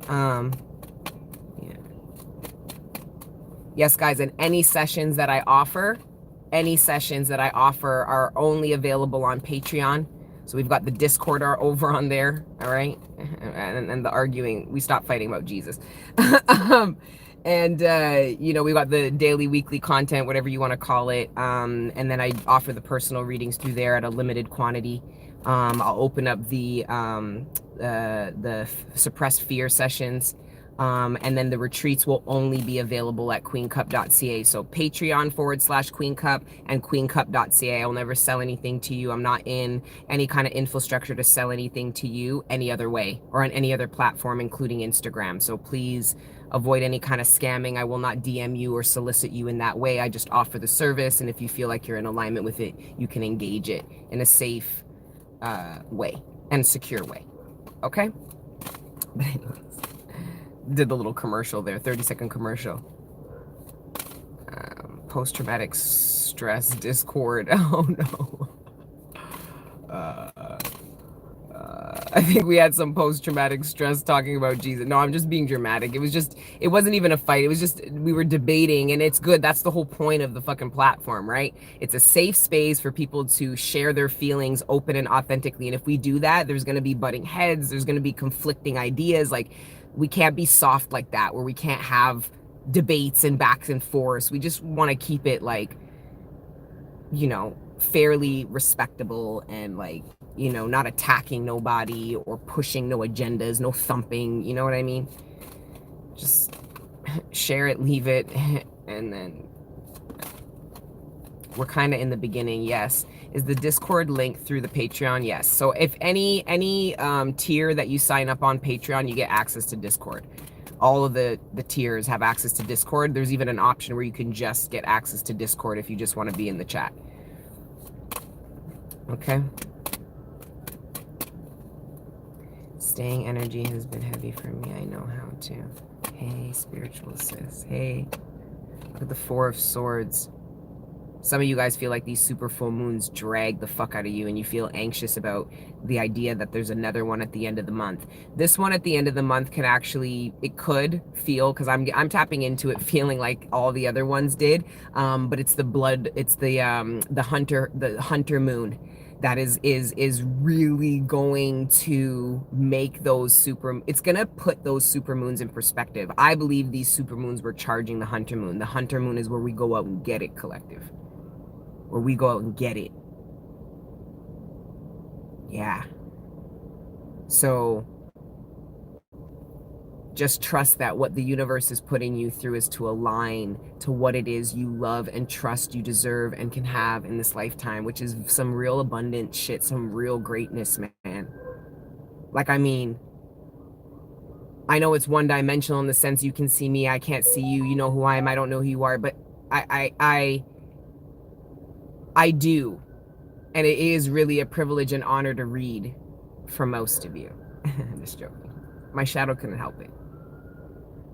Yeah. Yes, guys, and any sessions that I offer are only available on Patreon. So we've got the Discord over on there, all right? And the arguing, we stopped fighting about Jesus. You know, we've got the daily, weekly content, whatever you want to call it. And then I offer the personal readings through there at a limited quantity. I'll open up the suppressed fear sessions. And then the retreats will only be available at queencup.ca. So Patreon/queencup and queencup.ca. I'll never sell anything to you. I'm not in any kind of infrastructure to sell anything to you any other way or on any other platform, including Instagram. So please avoid any kind of scamming. I will not DM you or solicit you in that way. I just offer the service. And if you feel like you're in alignment with it, you can engage it in a safe way and secure way. Okay? But anyways. Did the little commercial there, 30-second commercial. Post-traumatic stress discord. Oh no. I think we had some post-traumatic stress talking about Jesus. No, I'm just being dramatic. It wasn't even a fight. It was just, we were debating, and it's good. That's the whole point of the fucking platform, right? It's a safe space for people to share their feelings open and authentically. And if we do that, there's going to be butting heads. There's going to be conflicting ideas. Like, we can't be soft like that, where we can't have debates and backs and forths. We just want to keep it like, you know, fairly respectable and like, you know, not attacking nobody or pushing no agendas, no thumping, you know what I mean? Just share it, leave it, and then we're kind of in the beginning. Yes. Is the Discord link through the Patreon? Yes. So if any tier that you sign up on Patreon, you get access to Discord. All of the tiers have access to Discord. There's even an option where you can just get access to Discord if you just want to be in the chat. Okay. Staying energy has been heavy for me. I know how to. Hey, spiritual sis. Hey. Look at the Four of Swords. Some of you guys feel like these super full moons drag the fuck out of you, and you feel anxious about the idea that there's another one at the end of the month. This one at the end of the month can actually, it could feel, because I'm tapping into it feeling like all the other ones did, but it's the blood, it's the hunter moon that is really going to make those it's going to put those super moons in perspective. I believe these super moons were charging the hunter moon. The hunter moon is where we go out and get it, collective. Where we go out and get it. Yeah. So just trust that what the universe is putting you through is to align to what it is you love and trust you deserve and can have in this lifetime, which is some real abundant shit, some real greatness, man. Like, I mean, I know it's one-dimensional in the sense you can see me, I can't see you, you know who I am, I don't know who you are, but I do. And it is really a privilege and honor to read for most of you. I'm just joking. My shadow couldn't help it.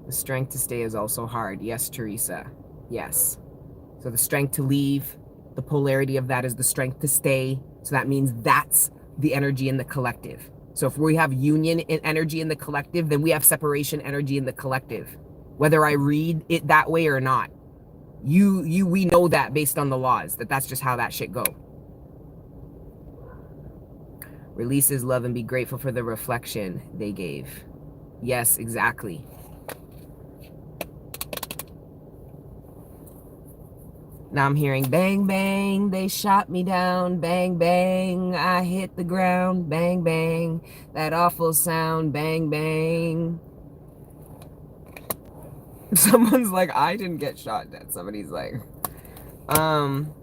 The strength to stay is also hard. Yes, Teresa. Yes. So the strength to leave, the polarity of that is the strength to stay. So that means that's the energy in the collective. So if we have union in energy in the collective, then we have separation energy in the collective. Whether I read it that way or not. We know that based on the laws, that's just how that shit go. Releases love and be grateful for the reflection they gave. Yes, exactly. Now I'm hearing bang, bang, they shot me down. Bang, bang, I hit the ground. Bang, bang, that awful sound. Bang, bang. Someone's like, I didn't get shot dead. Somebody's like, Some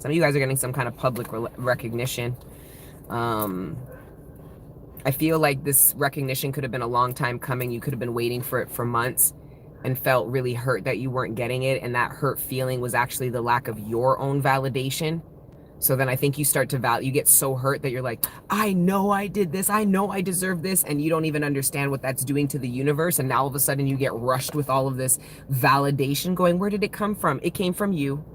of you guys are getting some kind of public recognition. I feel like this recognition could have been a long time coming. You could have been waiting for it for months and felt really hurt that you weren't getting it. And that hurt feeling was actually the lack of your own validation. So then I think you start to you get so hurt that you're like, I know I did this. I know I deserve this. And you don't even understand what that's doing to the universe. And now all of a sudden you get rushed with all of this validation going, where did it come from? It came from you.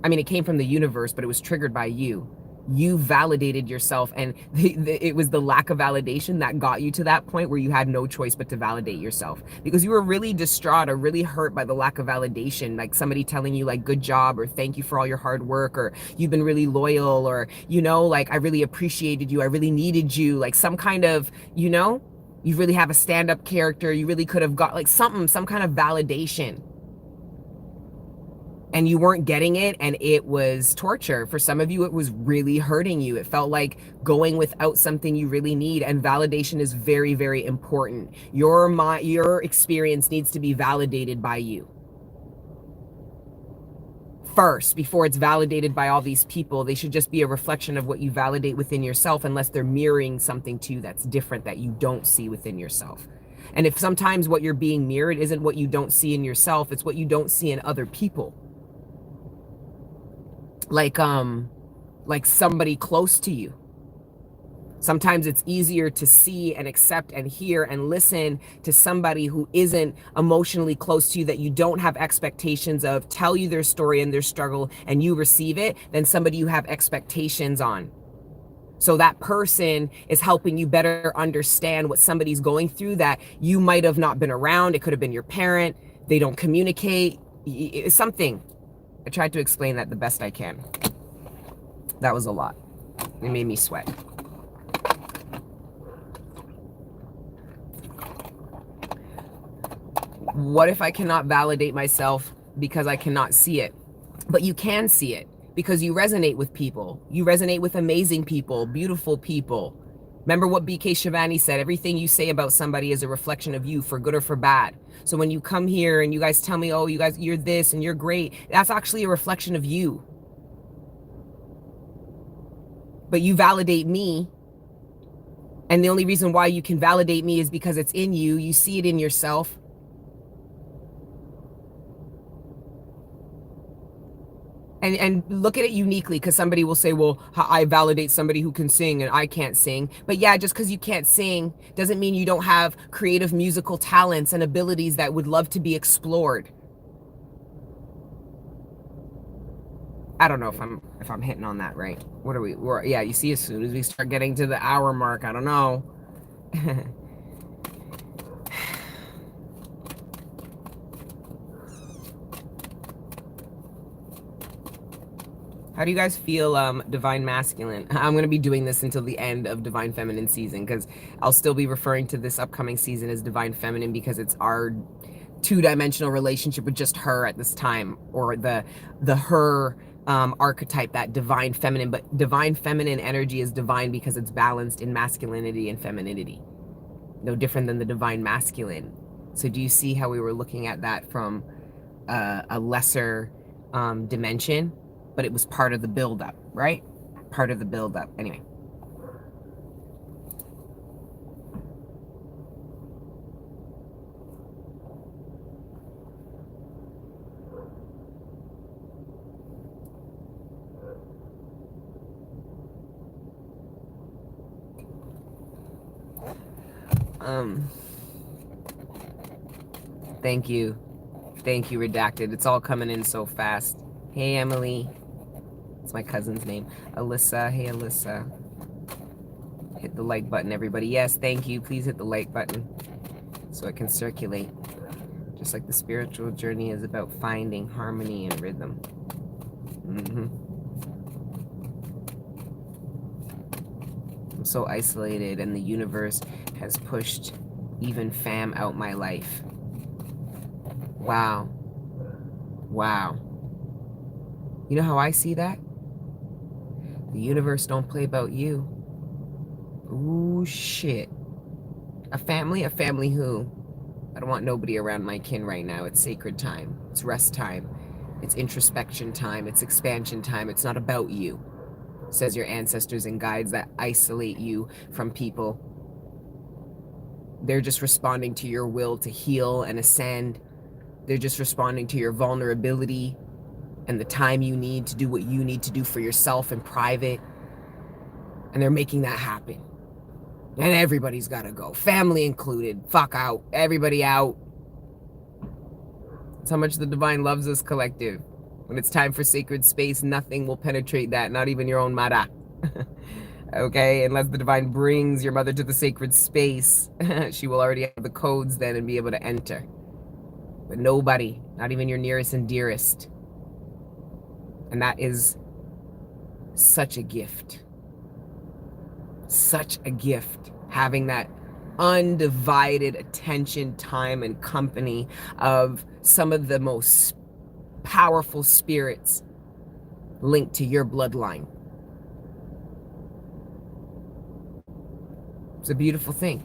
I mean, it came from the universe, but it was triggered by you. You validated yourself, and it was the lack of validation that got you to that point where you had no choice but to validate yourself, because you were really distraught or really hurt by the lack of validation, like somebody telling you like good job or thank you for all your hard work, or you've been really loyal, or like I really appreciated you, I really needed you, like some kind of, you really have a stand-up character, you really could have got like some kind of validation, and you weren't getting it, and it was torture. For some of you, it was really hurting you. It felt like going without something you really need, and validation is very, very important. Your experience needs to be validated by you first before it's validated by all these people. They should just be a reflection of what you validate within yourself, unless they're mirroring something to you that's different that you don't see within yourself. And if sometimes what you're being mirrored isn't what you don't see in yourself, it's what you don't see in other people. Like somebody close to you. Sometimes it's easier to see and accept and hear and listen to somebody who isn't emotionally close to you, that you don't have expectations of, tell you their story and their struggle, and you receive it, than somebody you have expectations on. So that person is helping you better understand what somebody's going through that you might have not been around. It could have been your parent. They don't communicate. It's something. I tried to explain that the best I can. That was a lot. It made me sweat. What if I cannot validate myself because I cannot see it? But you can see it because you resonate with people. You resonate with amazing people, beautiful people. Remember what BK Shivani said, everything you say about somebody is a reflection of you, for good or for bad. So when you come here and you guys tell me, oh, you guys, you're this and you're great, that's actually a reflection of you. But you validate me. And the only reason why you can validate me is because it's in you. You see it in yourself. And look at it uniquely, because somebody will say, well, I validate somebody who can sing and I can't sing. But yeah, just because you can't sing doesn't mean you don't have creative musical talents and abilities that would love to be explored. I don't know if I'm hitting on that right. What are we? Yeah, you see, as soon as we start getting to the hour mark, I don't know. How do you guys feel, Divine Masculine? I'm going to be doing this until the end of Divine Feminine season, because I'll still be referring to this upcoming season as Divine Feminine, because it's our two-dimensional relationship with just her at this time, or the her archetype, that Divine Feminine. But Divine Feminine energy is divine because it's balanced in masculinity and femininity. No different than the Divine Masculine. So do you see how we were looking at that from a lesser dimension? But it was part of the buildup, right? Part of the buildup. Anyway. Thank you. Thank you, Redacted. It's all coming in so fast. Hey, Emily. It's my cousin's name. Alyssa. Hey, Alyssa. Hit the like button, everybody. Yes, thank you. Please hit the like button so it can circulate. Just like the spiritual journey is about finding harmony and rhythm. I'm so isolated, and the universe has pushed even fam out my life. Wow. Wow. You know how I see that? The universe don't play about you. Ooh, shit. A family who? I don't want nobody around my kin right now. It's sacred time. It's rest time. It's introspection time. It's expansion time. It's not about you, says your ancestors and guides that isolate you from people. They're just responding to your will to heal and ascend. They're just responding to your vulnerability and the time you need to do what you need to do for yourself in private. And they're making that happen. And everybody's got to go. Family included. Fuck out. Everybody out. That's how much the divine loves us, collective. When it's time for sacred space, nothing will penetrate that, not even your own mother. Okay? Unless the divine brings your mother to the sacred space, she will already have the codes then and be able to enter. But nobody, not even your nearest and dearest. And that is such a gift. Such a gift, having that undivided attention, time, and company of some of the most powerful spirits linked to your bloodline. It's a beautiful thing.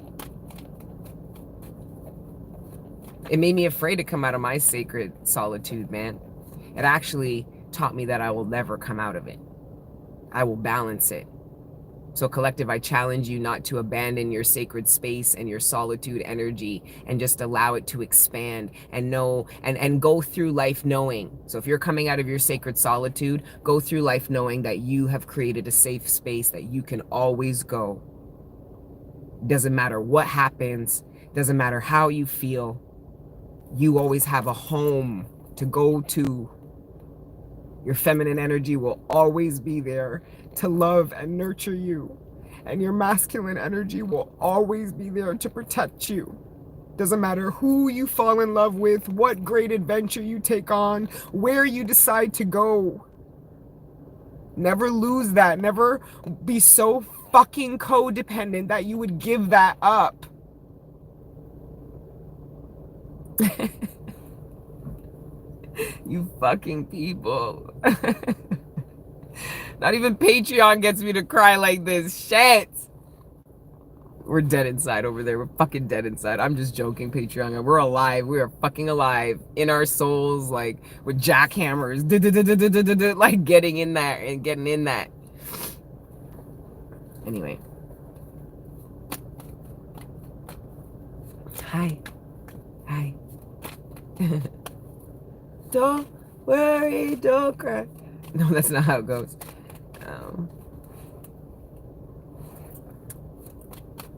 It made me afraid to come out of my sacred solitude, man. It actually taught me that I will never come out of it. I will balance it. So collective, I challenge you not to abandon your sacred space and your solitude energy and just allow it to expand and know and go through life knowing. So if you're coming out of your sacred solitude, go through life knowing that you have created a safe space that you can always go. Doesn't matter what happens, doesn't matter how you feel, you always have a home to go to. Your feminine energy will always be there to love and nurture you. And your masculine energy will always be there to protect you. Doesn't matter who you fall in love with, what great adventure you take on, where you decide to go. Never lose that. Never be so fucking codependent that you would give that up. You fucking people. Not even Patreon gets me to cry like this. Shit. We're dead inside over there. We're fucking dead inside. I'm just joking, Patreon. We're alive. We are fucking alive. In our souls, like, with jackhammers. Like, getting in there and getting in that. Anyway. Hi. Hi. Don't worry, don't cry. No, that's not how it goes.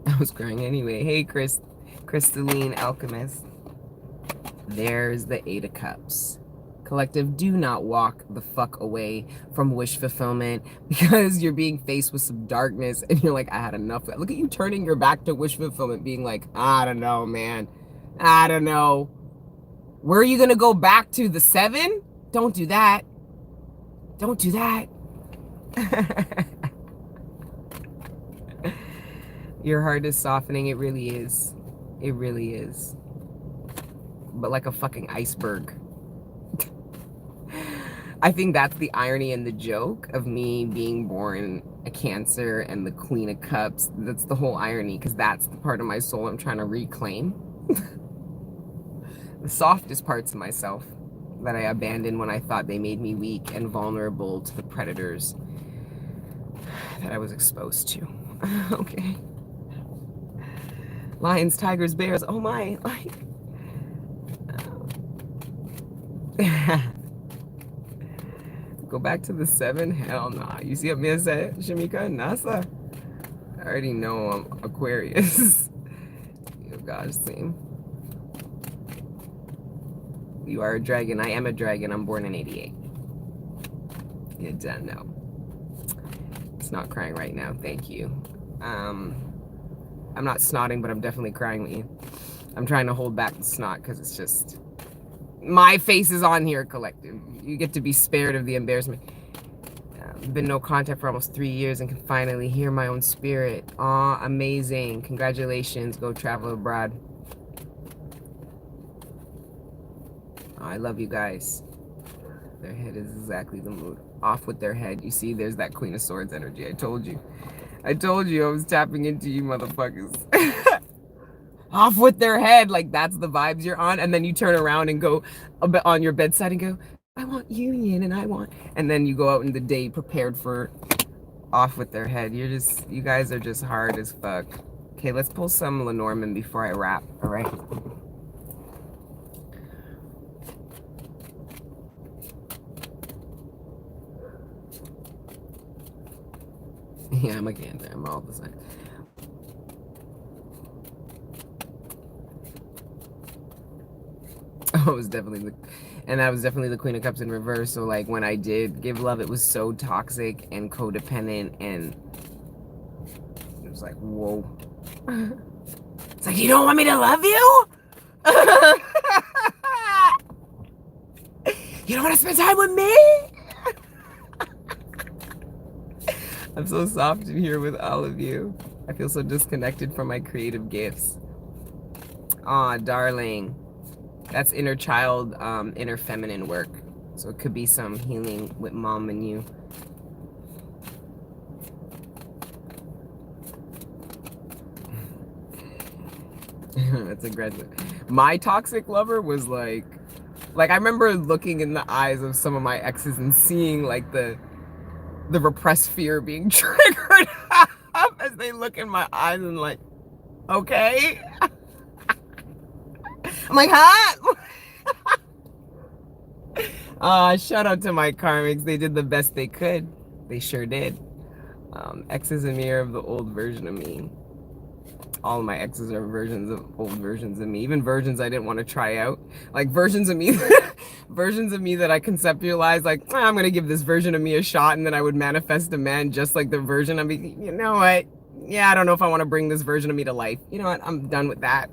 I was crying anyway. Hey, Crystalline Alchemist. There's the Eight of Cups. Collective, do not walk the fuck away from wish fulfillment because you're being faced with some darkness and you're like, I had enough. Look at you turning your back to wish fulfillment, being like, I don't know, man. I don't know. Where are you going to go back to? The 7? Don't do that. Don't do that. Your heart is softening. It really is. It really is. But like a fucking iceberg. I think that's the irony and the joke of me being born a Cancer and the Queen of Cups. That's the whole irony, because that's the part of my soul I'm trying to reclaim. The softest parts of myself that I abandoned when I thought they made me weak and vulnerable to the predators that I was exposed to. Okay. Lions, tigers, bears. Oh my. Like. Go back to the 7? Hell nah. You see what Mia said, Shamika? NASA? I already know I'm Aquarius. Oh gosh, same. You are a dragon. I am a dragon. I'm born in 88. You don't know. It's not crying right now. Thank you. I'm not snotting, but I'm definitely crying with you. I'm trying to hold back the snot because it's just... My face is on here, collective. You get to be spared of the embarrassment. Been no contact for almost 3 years and can finally hear my own spirit. Aw, amazing. Congratulations. Go travel abroad. I love you guys. Their head is exactly the mood. Off with their head. You see, there's that Queen of Swords energy. I told you. I told you I was tapping into you motherfuckers. Off with their head. Like, that's the vibes you're on. And then you turn around and go on your bedside and go, I want union and and then you go out in the day prepared for off with their head. You guys are just hard as fuck. Okay, let's pull some Lenormand before I wrap, all right? Yeah, I'm a Cancer. I'm all the same. Oh, it was definitely and that was definitely the Queen of Cups in reverse. So like when I did give love, it was so toxic and codependent, and it was like, whoa. It's like, you don't want me to love you? You don't want to spend time with me? I'm so soft in here with all of you. I feel so disconnected from my creative gifts. Aw, darling. That's inner child, inner feminine work. So it could be some healing with mom and you. That's aggressive. My toxic lover was like I remember looking in the eyes of some of my exes and seeing like the repressed fear being triggered as they look in my eyes and like, okay. I'm like, huh? Shout out to my karmics. They did the best they could. They sure did. X is a mirror of the old version of me. All of my exes are versions of old versions of me, even versions I didn't want to try out. Like versions of me, versions of me that I conceptualized, like, I'm going to give this version of me a shot, and then I would manifest a man just like the version of me. You know what? Yeah, I don't know if I want to bring this version of me to life. You know what? I'm done with that.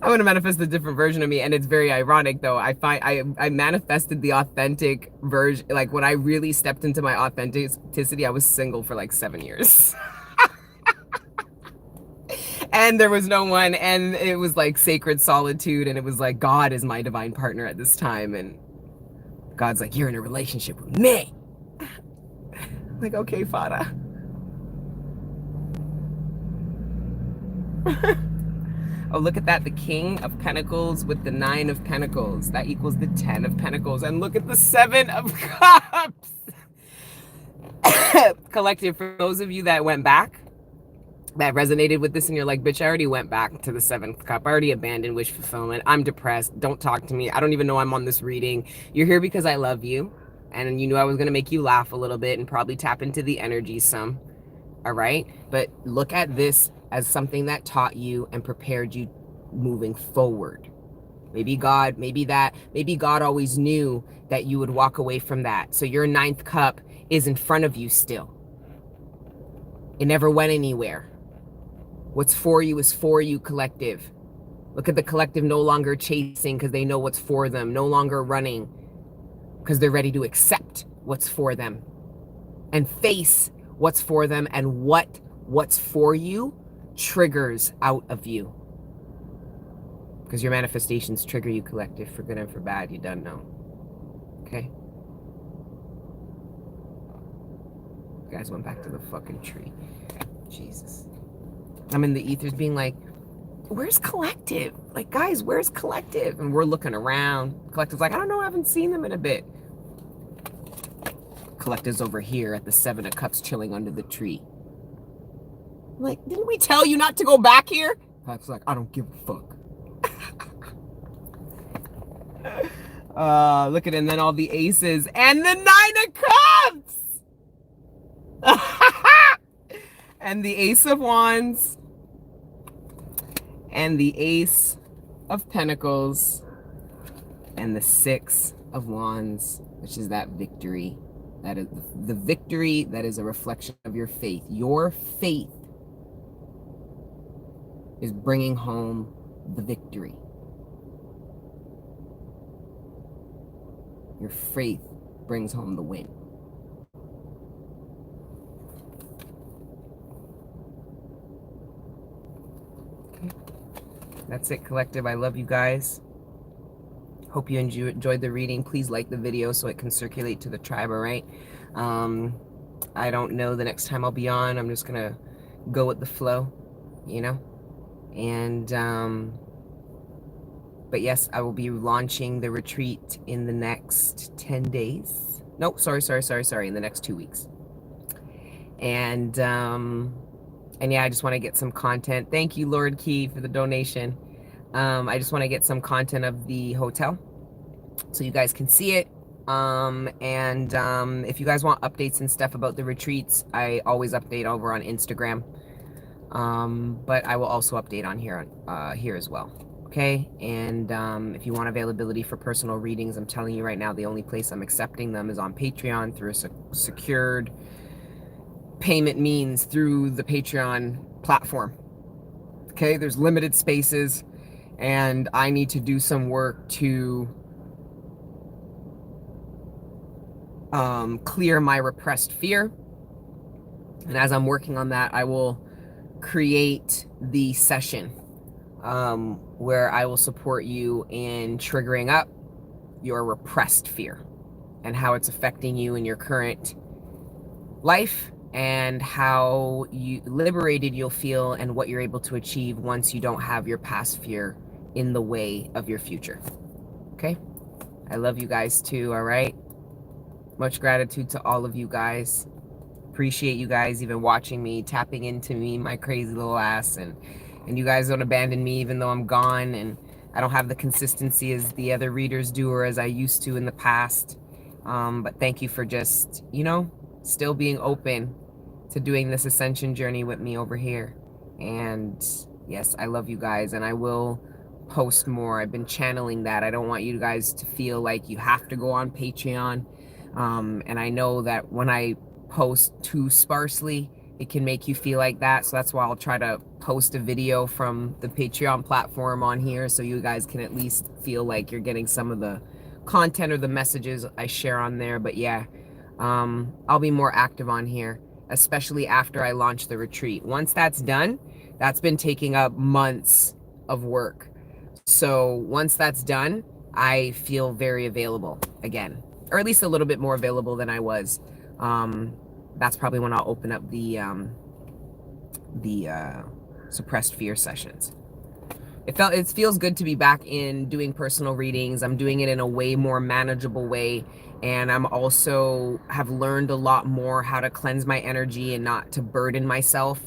I want to manifest a different version of me, and it's very ironic though. I manifested the authentic version. Like when I really stepped into my authenticity, I was single for like 7 years. And there was no one, and it was like sacred solitude, and it was like, God is my divine partner at this time, and God's like, you're in a relationship with me. I'm like, okay, Fada. Oh, look at that, the King of Pentacles with the 9 of Pentacles. That equals the 10 of Pentacles. And look at the 7 of Cups. Collective, for those of you that went back, that resonated with this, and you're like, bitch, I already went back to the 7th cup. I already abandoned wish fulfillment. I'm depressed. Don't talk to me. I don't even know I'm on this reading. You're here because I love you. And you knew I was going to make you laugh a little bit and probably tap into the energy some. All right? But look at this as something that taught you and prepared you moving forward. Maybe God always knew that you would walk away from that. So your 9th cup is in front of you still. It never went anywhere. What's for you is for you, collective. Look at the collective no longer chasing because they know what's for them, no longer running because they're ready to accept what's for them and face what's for them, and what's for you triggers out of you. Because your manifestations trigger you, collective, for good and for bad. You done know. Okay? You guys went back to the fucking tree. Jesus. I'm in the ethers being like, where's collective? Like, guys, where's collective? And we're looking around. Collective's like, I don't know, I haven't seen them in a bit. Collective's over here at the 7 of Cups chilling under the tree. I'm like, didn't we tell you not to go back here? Collective's like, I don't give a fuck. Look at it, and then all the aces and the 9 of Cups. And the Ace of Wands and the Ace of Pentacles and the 6 of Wands, which is that victory. That is the victory that is a reflection of your faith. Your faith is bringing home the victory. Your faith brings home the win. Okay. That's it, collective. I love you guys. Hope you enjoyed the reading. Please like the video so it can circulate to the tribe, all right? I don't know the next time I'll be on. I'm just going to go with the flow, you know? And But yes, I will be launching the retreat in the next 10 days. No, sorry, in the next 2 weeks. And yeah, I just want to get some content. Thank you, Lord Key, for the donation. I just want to get some content of the hotel so you guys can see it. If you guys want updates and stuff about the retreats, I always update over on Instagram. But I will also update on here as well. Okay, and if you want availability for personal readings, I'm telling you right now, the only place I'm accepting them is on Patreon through a secured payment means through the Patreon platform. Okay, there's limited spaces, and I need to do some work to clear my repressed fear. And as I'm working on that, I will create the session where I will support you in triggering up your repressed fear and how it's affecting you in your current life, and how liberated you'll feel and what you're able to achieve once you don't have your past fear in the way of your future. Okay? I love you guys too, all right? Much gratitude to all of you guys. Appreciate you guys even watching me, tapping into me, my crazy little ass, and you guys don't abandon me even though I'm gone and I don't have the consistency as the other readers do or as I used to in the past. But thank you for just, still being open to doing this ascension journey with me over here. And yes, I love you guys, and I will post more. I've been channeling that. I don't want you guys to feel like you have to go on Patreon. And I know that when I post too sparsely, it can make you feel like that. So that's why I'll try to post a video from the Patreon platform on here so you guys can at least feel like you're getting some of the content or the messages I share on there. But yeah, I'll be more active on here, especially after I launch the retreat. Once that's done, that's been taking up months of work. So once that's done, I feel very available again, or at least a little bit more available than I was. That's probably when I'll open up the suppressed fear sessions. It feels good to be back in doing personal readings. I'm doing it in a way more manageable way, and I'm also have learned a lot more how to cleanse my energy and not to burden myself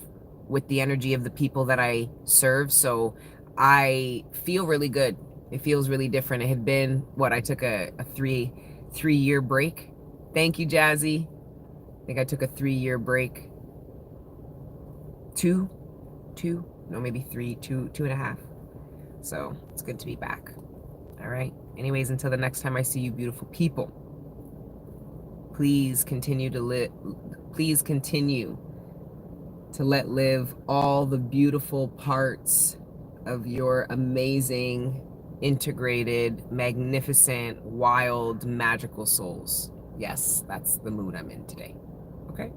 with the energy of the people that I serve. So I feel really good. It feels really different. It had been I took a three-year break. Thank you, Jazzy. I think I took a 3-year break. Maybe 3, 2.5. So it's good to be back. All right. Anyways, until the next time I see you, beautiful people, please continue to let live all the beautiful parts of your amazing, integrated, magnificent, wild, magical souls. Yes, that's the mood I'm in today. Okay?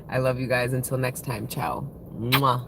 I love you guys. Until next time. Ciao. Mwah.